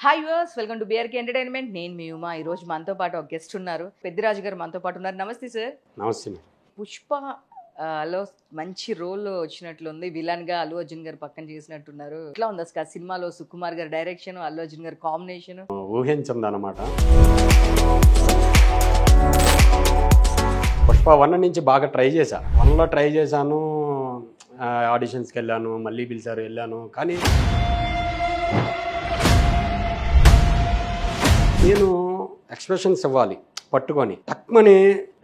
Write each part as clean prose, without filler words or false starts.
Hi viewers, welcome to BRK entertainment. నేను మీ ఉమా. ఈ రోజు మనతో పాటు ఒక గెస్ట్ ఉన్నారు, పెద్దిరాజు గారు మనతో పాటు ఉన్నారు. నమస్తే సార్. నమస్తే. పుష్ప లో మంచి రోల్ వచ్చినట్లుంది, విలన్ గా అల్లు అర్జున్ గారు పక్కన చేసినట్టున్నారు. ఎట్లా ఉంది అసలు సినిమాలో? సుకుమార్ గారి డైరెక్షన్, అల్లు అర్జున్ గారి కాంబినేషన్ ఊహించిందనమాట. పుష్ప 1 నుంచి బాగా ట్రై చేశా. 1లో ట్రై చేశాను, ఆడిషన్స్కి వెళ్ళాను, మళ్ళీ పిలిచారు, వెళ్ళాను. కానీ నేను ఎక్స్ప్రెషన్స్ ఇవ్వాలి పట్టుకొని, తక్కువని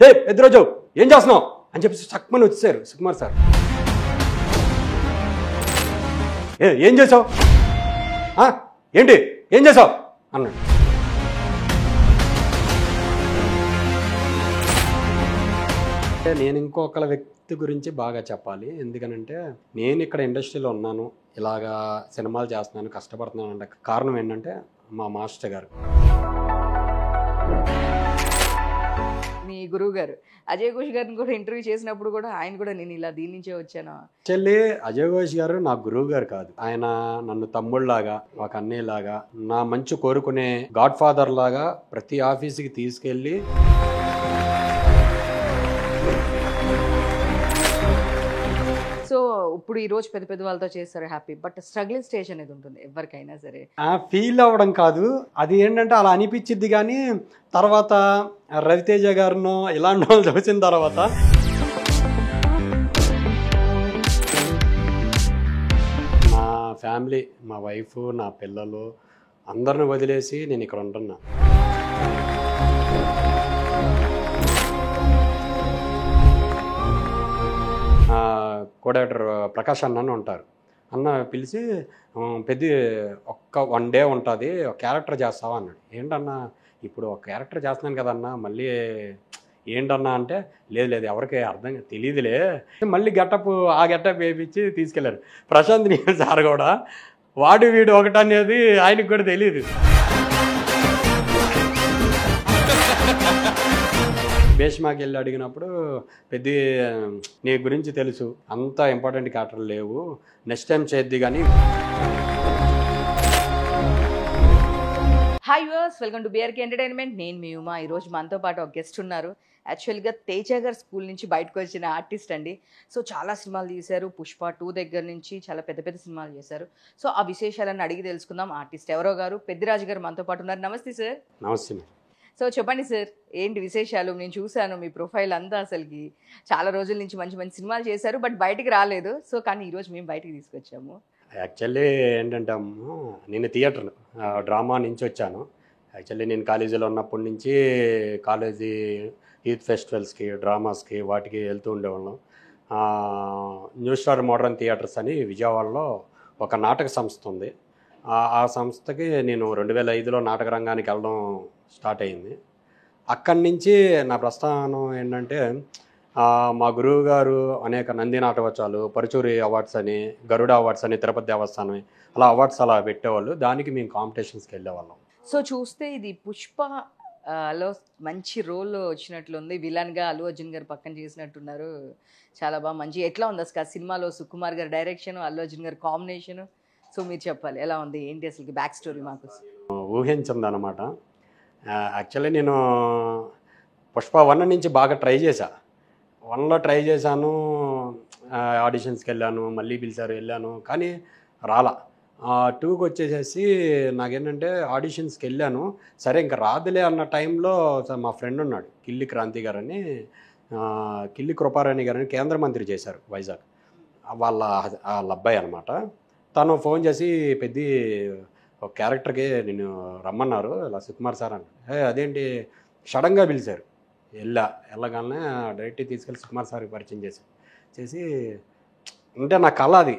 హే ఎదురోజు ఏం చేస్తున్నావు అని చెప్పేసి తక్కువని వచ్చేసారు సుకుమార్ సార్. ఏం చేసావు, ఏంటి ఏం చేసావు అన్నాడు. నేను ఇంకొకళ్ళ వ్యక్తి గురించి బాగా చెప్పాలి. ఎందుకనంటే నేను ఇక్కడ ఇండస్ట్రీలో ఉన్నాను, ఇలాగా సినిమాలు చేస్తున్నాను, కష్టపడుతున్నాను అంటే కారణం ఏంటంటే మా మాస్టర్ గారు, మీ గురువు గారు అజయ్ ఘోష్ గారిని కూడా ఇంటర్వ్యూ చేసినప్పుడు కూడా ఆయన కూడా నేను ఇలా దీని నుంచే వచ్చాను. చెల్లి అజయ్ ఘోష్ గారు నా గురువు గారు కాదు, ఆయన నన్ను తమ్ముళ్ళలాగా, ఒక అన్నయ్యలాగా, నా మంచి కోరుకునే గాడ్ ఫాదర్ లాగా ప్రతి ఆఫీస్కి తీసుకెళ్ళి సో ఇప్పుడు ఈ రోజు పెద్ద పెద్ద వాళ్ళతో చేస్తారు, హ్యాపీ. బట్ స్ట్రగ్లింగ్ స్టేజ్ అనేది ఉంటుంది ఎవరికైనా సరే. ఫీల్ అవ్వడం కాదు, అది ఏంటంటే అలా అనిపించిద్ది. కానీ తర్వాత రవితేజ గారినో ఇలాంటి వాళ్ళు చూసిన తర్వాత నా ఫ్యామిలీ, మా వైఫ్, నా పిల్లలు అందరిని వదిలేసి నేను ఇక్కడ ఉంటున్నా. కోడేటర్ ప్రకాష్ అన్న ఉంటారు, అన్న పిలిచి పెద్ద ఒక్క 1 డే ఉంటుంది, ఒక క్యారెక్టర్ చేస్తావా అన్నాడు. ఏంటన్నా ఇప్పుడు ఒక క్యారెక్టర్ చేస్తున్నాను కదన్నా, మళ్ళీ ఏంటన్నా అంటే లేదు ఎవరికి అర్థం తెలియదులే, మళ్ళీ గెటప్ ఆ గెటప్ వేయించి తీసుకెళ్ళారు. ప్రశాంత్ నీల్ సార్ కూడా వాడు వీడు ఒకటనేది ఆయనకు కూడా తెలియదు. భీష్మాకి వెళ్ళి అడిగినప్పుడు పెద్ద నీ గురించి తెలుసు, అంత ఇంపార్టెంట్ క్యారెక్టర్లు లేవు, నెక్స్ట్ టైం చేద్ది కానీ. Hi viewers, welcome to BRK entertainment. నేను మీ ఉమా. ఈ రోజు మనతో పాటు ఒక గెస్ట్ ఉన్నారు. యాక్చువల్గా తేజ గారు స్కూల్ నుంచి బయటకు వచ్చిన ఆర్టిస్ట్ అండి. సో చాలా సినిమాలు తీశారు, పుష్ప 2 దగ్గర నుంచి చాలా పెద్ద పెద్ద సినిమాలు చేశారు. సో ఆ విశేషాలను అడిగి తెలుసుకుందాం. ఆర్టిస్ట్ ఎవరో గారు, పెద్దిరాజు గారు మనతో పాటు ఉన్నారు. నమస్తే సార్. నమస్తే. సో చెప్పండి సార్, ఏంటి విశేషాలు? నేను చూశాను మీ ప్రొఫైల్ అంతా, అసలుకి చాలా రోజుల నుంచి మంచి మంచి సినిమాలు చేశారు, బట్ బయటికి రాలేదు. సో కానీ ఈరోజు మేము బయటికి తీసుకొచ్చాము. యాక్చువల్లీ ఏంటంటే నేను థియేటర్ డ్రామా నుంచి వచ్చాను. యాక్చువల్లీ నేను కాలేజీలో ఉన్నప్పటి నుంచి కాలేజీ యూత్ ఫెస్టివల్స్కి, డ్రామాస్కి, వాటికి వెళ్తూ ఉండేవాళ్ళం. న్యూ స్టార్ మోడర్న్ థియేటర్స్ అని విజయవాడలో ఒక నాటక సంస్థ ఉంది. ఆ సంస్థకి నేను 2005లో నాటక రంగానికి వెళ్ళడం స్టార్ట్ అయింది. అక్కడి నుంచి నా ప్రస్థానం ఏంటంటే మా గురువు గారు అనేక నంది నాటకోత్సవాలు, పరుచూరి అవార్డ్స్ అని, గరుడ అవార్డ్స్ అని, తిరుపతి దేవస్థానం అలా అవార్డ్స్ అలా పెట్టేవాళ్ళు. దానికి మేము కాంపిటీషన్స్కి వెళ్ళేవాళ్ళం. సో చూస్తే ఇది పుష్ప లో మంచి రోల్ వచ్చినట్లుంది, విలన్ గా అల్లు అర్జున్ గారు పక్కన చేసినట్టున్నారు. చాలా బాగా మంచి. ఎట్లా ఉంది అసలు సినిమాలో? సుకుమార్ గారి డైరెక్షన్, అల్లు అర్జున్ గారి కాంబినేషన్. సో మీరు చెప్పాలి, ఎలా ఉంది, ఏంటి అసలు బ్యాక్ స్టోరీ మాకు? ఊహించిందనమాట. యాక్చువల్లీ నేను పుష్ప 1 నుంచి బాగా ట్రై చేశా. 1లో ట్రై చేశాను, ఆడిషన్స్కి వెళ్ళాను, మళ్ళీ పిలిచారు, వెళ్ళాను. కానీ రాలా. 2కి వచ్చేసేసి నాకేంటంటే ఆడిషన్స్కి వెళ్ళాను, సరే ఇంకా రాదులే అన్న టైంలో మా ఫ్రెండ్ ఉన్నాడు, కిల్లి క్రాంతి గారని, కిల్లి కృపారాణి గారని కేంద్ర మంత్రి చేశారు వైజాగ్, వాళ్ళ అబ్బాయి అనమాట. తను ఫోన్ చేసి పెద్ద ఒక క్యారెక్టర్కి నేను రమ్మన్నారు, ఇలా సుకుమార్ సార్ అని. అదేంటి సడన్గా పిలిచారు. వెళ్ళగానే డైరెక్ట్గా తీసుకెళ్ళి సుకుమార్ సార్కి పరిచయం చేసి అంటే నా కళ అది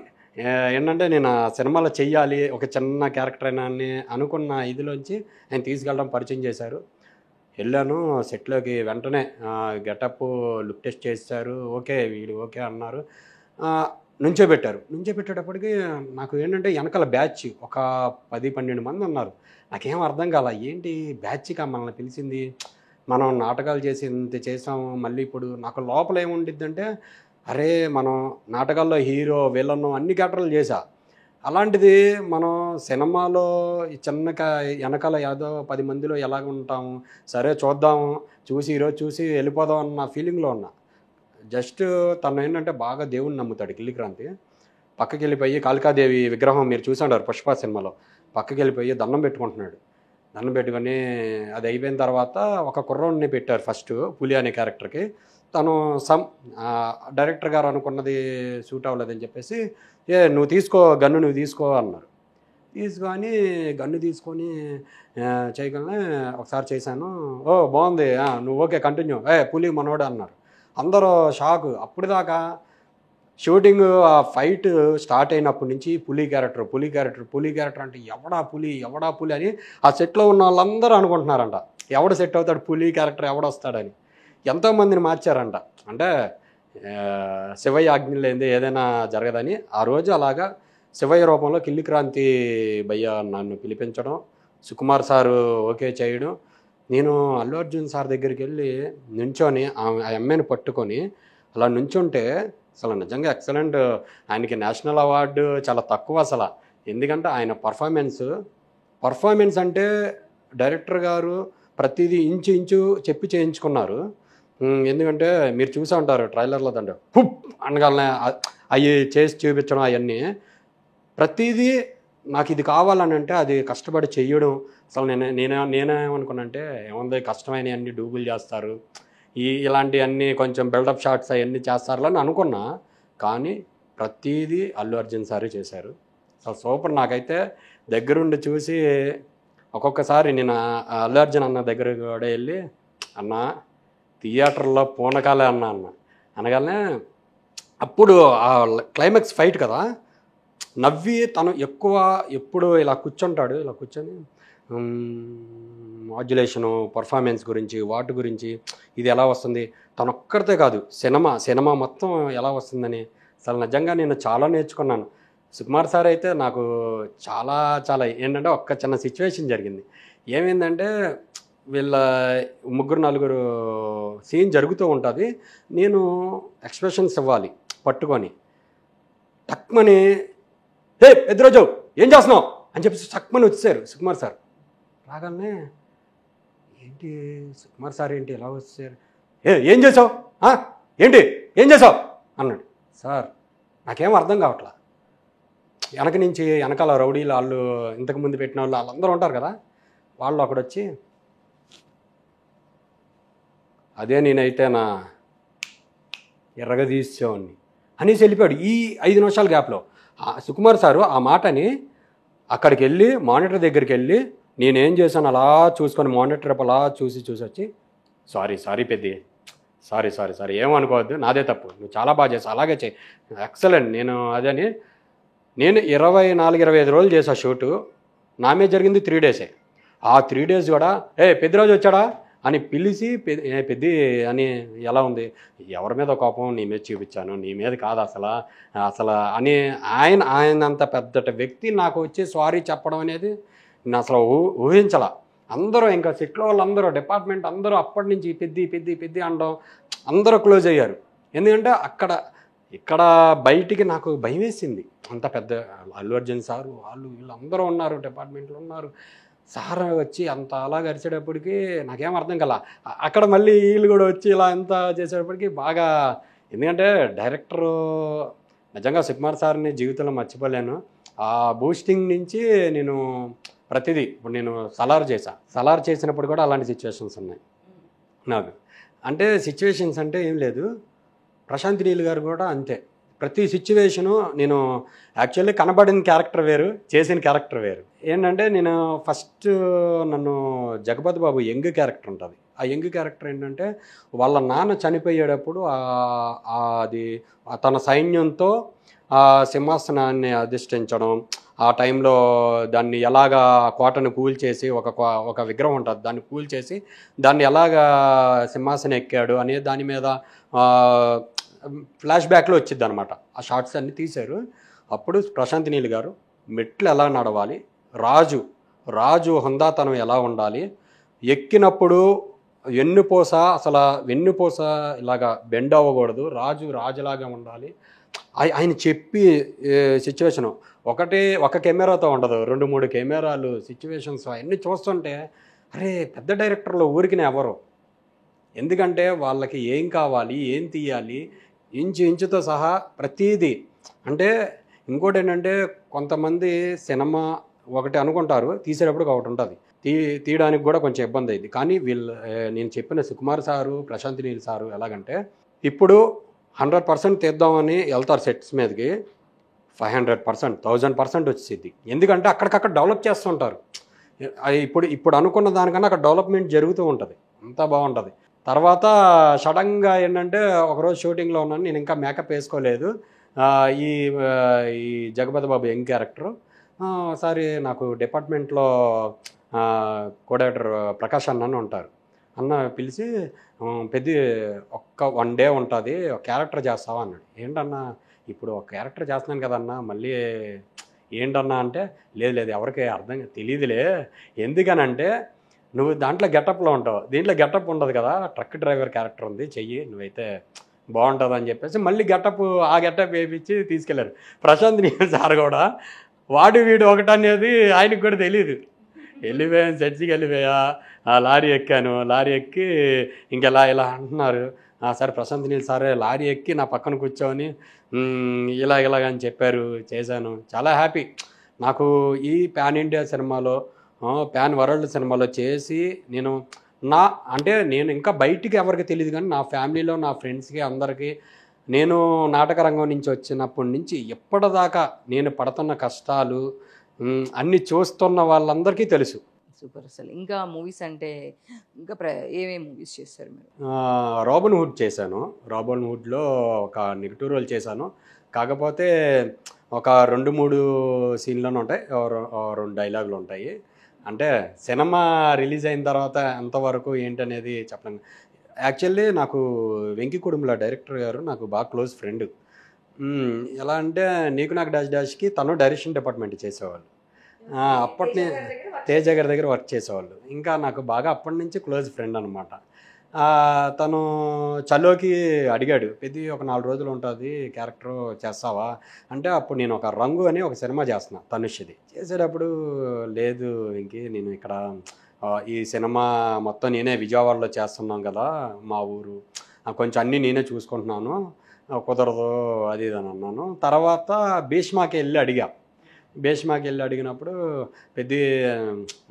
ఏంటంటే నేను ఆ సినిమాలో చెయ్యాలి, ఒక చిన్న క్యారెక్టర్ అయినా అని అనుకున్న ఇదిలోంచి ఆయన తీసుకెళ్ళడం, పరిచయం చేశారు. వెళ్ళాను సెట్లోకి. వెంటనే గెటప్ లుక్ టెస్ట్ చేశారు, ఓకే వీడు ఓకే అన్నారు. నుంచోబెట్టేటప్పటికి నాకు ఏంటంటే వెనకాల బ్యాచ్ ఒక 10-12 మంది ఉన్నారు. నాకేం అర్థం కాల, ఏంటి బ్యాచ్గా మనల్ని పిలిచింది, మనం నాటకాలు చేసి ఇంత చేసాము, మళ్ళీ ఇప్పుడు నాకు లోపల ఏముండిద్దంటే, అరే మనం నాటకాల్లో హీరో, విలన్ అన్ని క్యారెక్టర్లు చేశా, అలాంటిది మనం సినిమాలో ఈ వెనకాల ఏదో 10 మందిలో ఎలాగ ఉంటాము, సరే చూద్దాము, ఈరోజు చూసి వెళ్ళిపోదాం అన్న ఫీలింగ్లో ఉన్నా. జస్ట్ తను ఏంటంటే బాగా దేవుణ్ణి నమ్ముతాడు కిల్లిక్రాంతి. పక్కకి వెళ్ళిపోయి కాళికాదేవి విగ్రహం మీరు చూసి ఉంటారు పుష్ప సినిమాలో, పక్కకి వెళ్ళిపోయి దండం పెట్టుకుంటున్నాడు. దండం పెట్టుకొని అది అయిపోయిన తర్వాత ఒక కుర్రోడిని పెట్టారు ఫస్ట్, పులి అనే క్యారెక్టర్కి. తను డైరెక్టర్ గారు అనుకున్నది సూట్ అవ్వలేదని చెప్పేసి, నువ్వు తీసుకో గన్ను, నువ్వు తీసుకో అన్నారు. తీసుకొని గన్ను తీసుకొని చేయగలనే ఒకసారి చేశాను. ఓ బాగుంది, నువ్వు ఓకే కంటిన్యూ, పులి మనోడు అన్నారు. అందరూ షాకు. అప్పటిదాకా షూటింగ్ ఆ ఫైట్ స్టార్ట్ అయినప్పటి నుంచి పులి క్యారెక్టర్ అంటే ఎవడా పులి అని ఆ సెట్లో ఉన్న వాళ్ళందరూ అనుకుంటున్నారంట, ఎవడు సెట్ అవుతాడు పులి క్యారెక్టర్, ఎవడొస్తాడని. ఎంతోమందిని మార్చారంట. అంటే శివయ్య ఆజ్ఞలు ఏంది ఏదైనా జరగదని ఆ రోజు అలాగా శివయ్య రూపంలో కిల్లిక్రాంతి భయ్య నన్ను పిలిపించడం, సుకుమార్ సారు ఓకే చేయడం. నేను అల్లు అర్జున్ సార్ దగ్గరికి వెళ్ళి నుంచొని ఆ అమ్మాయిని పట్టుకొని అలా నుంచుంటే అసలు నిజంగా ఎక్సలెంట్. ఆయనకి నేషనల్ అవార్డు చాలా తక్కువ అసలు. ఎందుకంటే ఆయన పర్ఫార్మెన్స్ అంటే డైరెక్టర్ గారు ప్రతిదీ ఇంచు చెప్పి చేయించుకున్నారు. ఎందుకంటే మీరు చూసే ఉంటారు ట్రైలర్లో దండ హుప్ అనగానే అవి చేసి చూపించడం, అవన్నీ ప్రతిదీ నాకు ఇది కావాలని అంటే అది కష్టపడి చెయ్యడం. అసలు నేనేమనుకున్నానంటే ఏముంది కష్టమైన అన్ని డూబుల్ చేస్తారు, ఇలాంటివన్నీ కొంచెం బిల్డప్ షాట్స్ అవన్నీ చేస్తారు అని అనుకున్నా. కానీ ప్రతిదీ అల్లు అర్జున్ సారే చేశారు. అసలు సూపర్. నాకైతే దగ్గరుండి చూసి ఒక్కొక్కసారి నేను అల్లు అర్జున్ అన్న దగ్గర కూడా వెళ్ళి, అన్న థియేటర్లో పూనకాలే అనగానే అప్పుడు ఆ క్లైమాక్స్ ఫైట్ కదా, నవ్వి తను ఎప్పుడు ఇలా కూర్చొని మాడ్యులేషను, పర్ఫార్మెన్స్ గురించి, వాటి గురించి, ఇది ఎలా వస్తుంది, తనొక్కడితే కాదు సినిమా మొత్తం ఎలా వస్తుందని అసలు నిజంగా నేను చాలా నేర్చుకున్నాను. సుకుమార్ సార్ అయితే నాకు చాలా ఏంటంటే ఒక్క చిన్న సిచ్యువేషన్ జరిగింది. ఏమైందంటే వీళ్ళ 3-4 సీన్ జరుగుతూ ఉంటుంది. నేను ఎక్స్ప్రెషన్స్ ఇవ్వాలి పట్టుకొని, టక్మని పెద్దరాజు ఏం చేస్తున్నావు అని చెప్పేసి టక్మని వచ్చేసారు సుకుమార్ సార్. రాగానే ఏంటి సుకుమార్ సార్ ఏంటి ఎలా వచ్చారు, ఏం చేసావు, ఏం చేసావు అన్నాడు. సార్ నాకేం అర్థం కావట్లా. వెనకాల రౌడీలు వాళ్ళు, ఇంతకుముందు పెట్టిన వాళ్ళందరూ ఉంటారు కదా, వాళ్ళు అక్కడొచ్చి అదే నేనైతే నా ఎర్రగా తీసేవాడిని అనేసి వెళ్ళిపోయాడు. ఈ 5 నిమిషాల గ్యాప్లో సుకుమార్ సారు ఆ మాటని అక్కడికి వెళ్ళి మానిటర్ దగ్గరికి వెళ్ళి నేనేం చేశాను అలా చూసుకొని మానిటర్ అలా చూసి వచ్చి సారీ పెద్ద సారీ ఏమనుకోవద్దు, నాదే తప్పు, నువ్వు చాలా బాగా చేసావు, అలాగే చేయి, ఎక్సలెంట్. నేను 24-25 రోజులు చేసా షూటు. నా మీద జరిగింది 3 డేసే. ఆ 3 డేస్ కూడా పెద్దరాజు వచ్చాడా అని పిలిచి పెద్ద అని ఎలా ఉంది, ఎవరి మీద కోపం నీ మీద చూపించాను, నీ మీద కాదు అసలు అని ఆయన అంత పెద్ద వ్యక్తి నాకు వచ్చి సారీ చెప్పడం అనేది నేను అసలు ఊహించాల. అందరూ ఇంకా సెట్లో వాళ్ళందరూ, డిపార్ట్మెంట్ అందరూ అప్పటి నుంచి పెద్ద అనడం, అందరూ క్లోజ్ అయ్యారు. ఎందుకంటే ఇక్కడ బయటికి నాకు భయం వేసింది. అంత పెద్ద అల్లు అర్జున్ సారు వీళ్ళు అందరూ ఉన్నారు, డిపార్ట్మెంట్లో ఉన్నారు. సార్ వచ్చి అంత అలా గరిచేటప్పటికి నాకేం అర్థం కల. అక్కడ మళ్ళీ వీళ్ళు కూడా వచ్చి ఇలా ఎంత చేసేటప్పటికి బాగా, ఎందుకంటే డైరెక్టరు నిజంగా సుకుమార్ సార్ని జీవితంలో మర్చిపోలేను. ఆ బూస్టింగ్ నుంచి నేను ప్రతిదీ, ఇప్పుడు నేను సలార్ చేసినప్పుడు కూడా అలాంటి సిచ్యువేషన్స్ ఉన్నాయి నాకు. అంటే సిచ్యువేషన్స్ అంటే ఏం లేదు, ప్రశాంత్ నీల్ గారు కూడా అంతే. ప్రతి సిచ్యువేషను నేను యాక్చువల్లీ కనబడిన క్యారెక్టర్ వేరు, చేసిన క్యారెక్టర్ వేరు. ఏంటంటే నేను ఫస్ట్ నన్ను జగపతి బాబు యంగ్ క్యారెక్టర్ ఉంటుంది. ఆ యంగ్ క్యారెక్టర్ ఏంటంటే వాళ్ళ నాన్న చనిపోయేటప్పుడు అది తన సైన్యంతో ఆ సింహాసనాన్ని అధిష్ఠించడం, ఆ టైంలో దాన్ని ఎలాగా కోటను కూల్చేసి ఒక విగ్రహం ఉంటుంది, దాన్ని కూల్చేసి దాన్ని ఎలాగా సింహాసనం ఎక్కాడు అనే దాని మీద ఫ్లాష్ బ్యాక్లో వచ్చింది అనమాట. ఆ షార్ట్స్ అన్నీ తీశారు. అప్పుడు ప్రశాంత్ నీల్ గారు మెట్లు ఎలా నడవాలి, రాజు హుందాతనం ఎలా ఉండాలి, ఎక్కినప్పుడు వెన్నుపూస ఇలాగా బెండ్ అవ్వకూడదు, రాజులాగా ఉండాలి, ఆయన చెప్పి సిచ్యువేషను ఒక కెమెరాతో ఉండదు, 2-3 కెమెరాలు, సిచ్యువేషన్స్ అవన్నీ చూస్తుంటే అరే పెద్ద డైరెక్టర్లు ఊరికినే ఎవరు, ఎందుకంటే వాళ్ళకి ఏం కావాలి, ఏం తీయాలి, ఇంచుతో సహా ప్రతీది. అంటే ఇంకోటి ఏంటంటే కొంతమంది సినిమా ఒకటి అనుకుంటారు, తీసేటప్పుడు ఒకటి ఉంటుంది, తీయడానికి కూడా కొంచెం ఇబ్బంది అయింది. కానీ నేను చెప్పిన సుకుమార్ సారు, ప్రశాంత్ నీల్ సారు ఎలాగంటే ఇప్పుడు 100% తీద్దామని వెళ్తారు సెట్స్ మీదకి, 500%, 1000% వచ్చేది. ఎందుకంటే అక్కడికక్కడ డెవలప్ చేస్తుంటారు. ఇప్పుడు అనుకున్న దానికన్నా అక్కడ డెవలప్మెంట్ జరుగుతూ ఉంటుంది, అంతా బాగుంటుంది. తర్వాత సడన్గా ఏంటంటే ఒకరోజు షూటింగ్లో ఉన్నాను, నేను ఇంకా మేకప్ వేసుకోలేదు, ఈ జగపతి బాబు యంగ్ క్యారెక్టరు ఒకసారి నాకు డిపార్ట్మెంట్లో కోడైరెక్టర్ ప్రకాష్ అన్న ఉంటారు, అన్న పిలిచి పెద్ద ఒక్క 1 డే ఉంటుంది, ఒక క్యారెక్టర్ చేస్తావా అన్నాడు. ఏంటన్నా ఇప్పుడు ఒక క్యారెక్టర్ చేస్తున్నాను కదన్నా, మళ్ళీ ఏంటన్నా అంటే లేదు ఎవరికి అర్థం తెలియదులే, ఎందుకనంటే నువ్వు దాంట్లో గెటప్లో ఉంటావు, దీంట్లో గెటప్ ఉండదు కదా, ట్రక్ డ్రైవర్ క్యారెక్టర్ ఉంది, చెయ్యి నువ్వైతే బాగుంటుంది అని చెప్పేసి మళ్ళీ ఆ గెటప్ వేయించి తీసుకెళ్లారు. ప్రశాంత్ నీల్ సార్ కూడా వీడు ఒకటనేది ఆయనకు కూడా తెలియదు. వెళ్ళిపోయాను, సెట్స్కి వెళ్ళిపోయా, లారీ ఎక్కాను, లారీ ఎక్కి ఇలా అంటున్నారు, సరే ప్రశాంత్ నీల్ సారే లారీ ఎక్కి నా పక్కన కూర్చొని ఇలాగని చెప్పారు, చేశాను. చాలా హ్యాపీ నాకు ఈ పాన్ ఇండియా సినిమాలో, పాన్ వరల్డ్ సినిమాలో చేసి నేను ఇంకా బయటికి ఎవరికి తెలియదు, కానీ నా ఫ్యామిలీలో నా ఫ్రెండ్స్కి అందరికీ నేను నాటక రంగం నుంచి వచ్చినప్పటి నుంచి ఎప్పటిదాకా నేను పడుతున్న కష్టాలు అన్నీ చూస్తున్న వాళ్ళందరికీ తెలుసు. సూపర్. అసలు ఇంకా మూవీస్ అంటే ఇంకా ఏమేమి మూవీస్ చేస్తారు మీరు? రాబిన్ హుడ్ చేశాను. రాబిన్ హుడ్లో ఒక నెగిటివ్ రోల్ చేశాను. కాకపోతే ఒక 2-3 సీన్లోనే ఉంటాయి, 2 డైలాగులు ఉంటాయి. అంటే సినిమా రిలీజ్ అయిన తర్వాత ఎంతవరకు ఏంటనేది చెప్పలేను. యాక్చువల్లీ నాకు వెంకీ కుడుముల డైరెక్టర్ గారు నాకు బాగా క్లోజ్ ఫ్రెండ్. ఎలా అంటే నీకు నాకు డాష్కి తను డైరెక్షన్ డిపార్ట్మెంట్ చేసేవాళ్ళు. అప్పటి తేజ గారి దగ్గర వర్క్ చేసేవాళ్ళు. ఇంకా నాకు బాగా అప్పటి నుంచి క్లోజ్ ఫ్రెండ్ అనమాట. తను చలోకి అడిగాడు, పెద్ద ఒక 4 రోజులు ఉంటుంది క్యారెక్టర్ చేస్తావా అంటే, అప్పుడు నేను ఒక రంగు అని ఒక సినిమా చేస్తున్నా తనుష్ది. చేసేటప్పుడు లేదు ఇంకే నేను ఇక్కడ ఈ సినిమా మొత్తం నేనే విజయవాడలో చేస్తున్నాం కదా, మా ఊరు కొంచెం అన్నీ నేనే చూసుకుంటున్నాను, కుదరదు అది ఇది అని అన్నాను. తర్వాత భీష్మాకి వెళ్ళి అడిగినప్పుడు పెద్ద